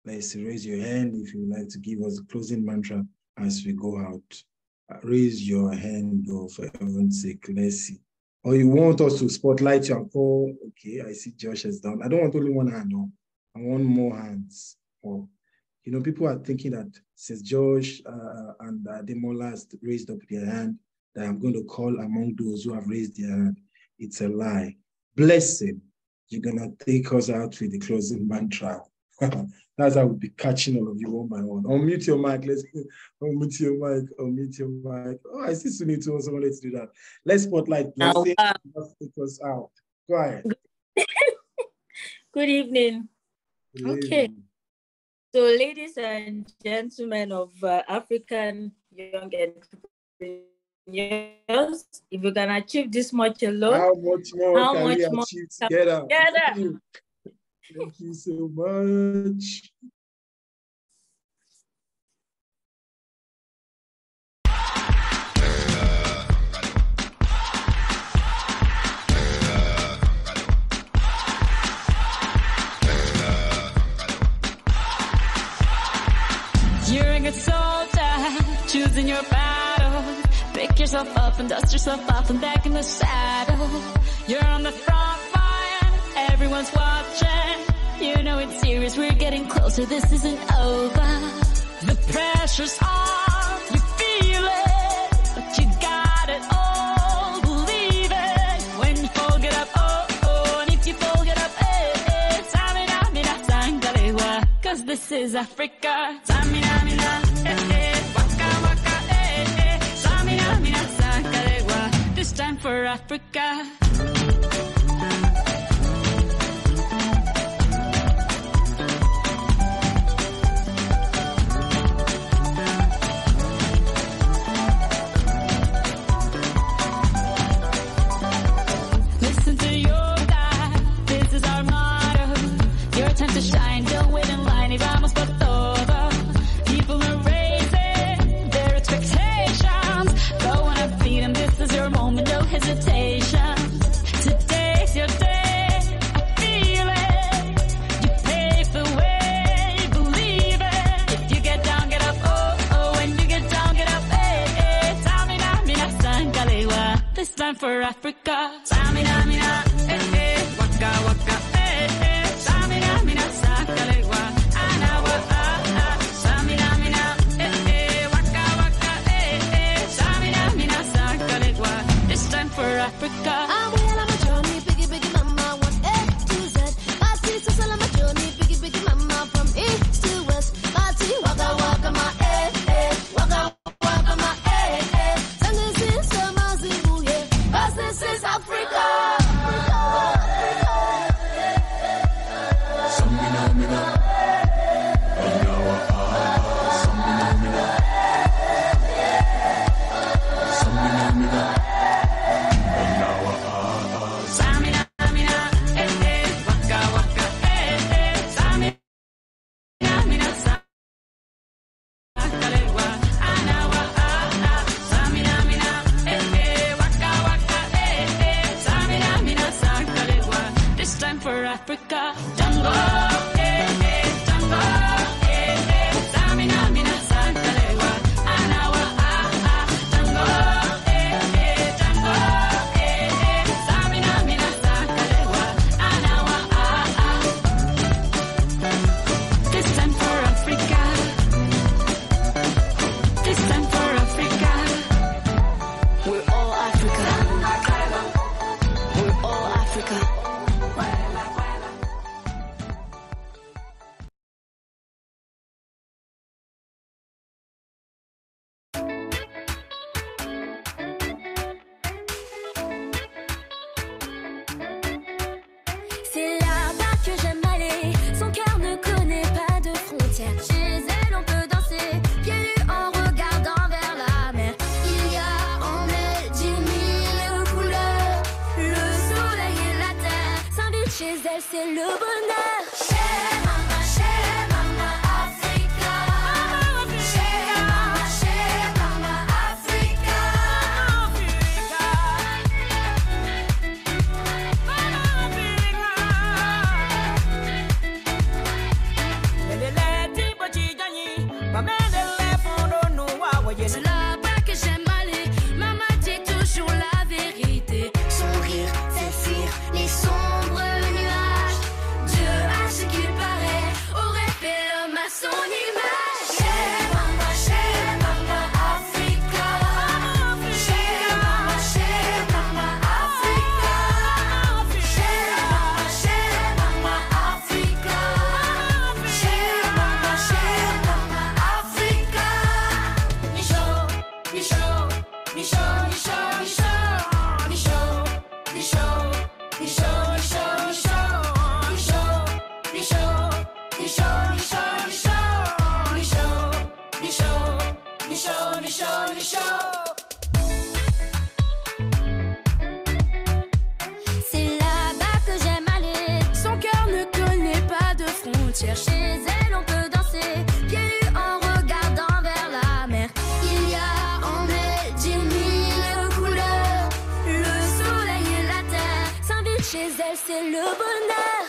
Raise your hand if you would like to give us the closing mantra as we go out. Raise your hand, though, for heaven's sake. Let's see. Or you want us to spotlight you and call? Okay, I see Josh has done. I don't want only one hand, no. I want more hands. Or, people are thinking that since Josh and Demola has raised up their hand, that I'm going to call among those who have raised their hand. It's a lie. Blessing, you're going to take us out with the closing mantra. That's how we'll be catching all of you one by one. Unmute your mic. Let's unmute your mic. Oh, I see Sunita also wanted to do that. Let's spotlight Blessing. Let's take us out. Go ahead. Good evening. Okay. So, ladies and gentlemen of African young entrepreneurs, if you can achieve this much alone, how much more can we achieve together? Thank you so much. You're a good soldier, choosing your battle. Pick your yourself up and dust yourself off and back in the saddle. You're on the front line, everyone's watching. You know it's serious, we're getting closer, this isn't over. The pressure's on, you feel it, but you got it all, believe it. When you fold it up, oh, oh, and if you fold it up, eh, eh, Samina, mina, sangalewa, cause this is Africa. Samina, mina, eh, eh, waka, waka, eh, eh, Samina, mina, sangalewa, this time for Africa. Time to shine, don't wait in line, y vamos por todo. People are raising their expectations. Go on and feed them, this is your moment, no hesitation. Today's your day, I feel it. You pave the way, believe it. If you get down, get up, oh, oh. When you get down, get up, eh, eh. Samina, mina, sangalewa, this time for Africa. Samina, mina, eh, eh. Waka, waka, eh, eh. Samina, mina, sangalewa, anawa, ah, ah. Samina, mina, eh, eh. Waka, waka, eh, eh. Samina, mina, sangalewa, this time for Africa. I'm well on my journey, biggie, biggie mama, 1 A to Z. My teacher's all on my journey, biggie, biggie mama, from east to west. My tea, waka, waka, my eh, eh. Waka, waka, my eh, eh. Sangin' sin, sama, zingu, yeah. 'Cause this is Africa. For Africa, Jungle, eh, eh, Jungle, eh, eh, Samina, mina, sangalewa, anawa, ah, ah, Jungle, eh, eh, Jungle, eh, eh, Samina, mina, sangalewa, anawa, ah, ah. This time for Africa, this time for Africa, we're all Africa, we're all Africa. C'est là-bas que j'aime aller. Son cœur ne connaît pas de frontières. Chez elle, on peut danser, pieds nus en regardant vers la mer. Il y a en elle 10 000 couleurs. Le soleil et la terre s'invitent chez elle, c'est le bonheur. Chez Mama Africa. Chez Mama Africa. C'est là-bas que j'aime aller. Maman dit toujours la vérité. Son rire fait fuir les sombres nuages. Dieu, à ce qu'il paraît, aurait fait l'homme à son image. Chez Mama Africa. Chez Mama Africa. Chez Mama Africa. Chez Mama Africa. C'est là-bas que j'aime aller. Son cœur ne connaît pas de frontières. Chez elle, on peut danser, pieds nus en regardant vers la mer. Il y a en elle 10 000 couleurs. Le soleil et la terre s'invitent chez elle, c'est le bonheur.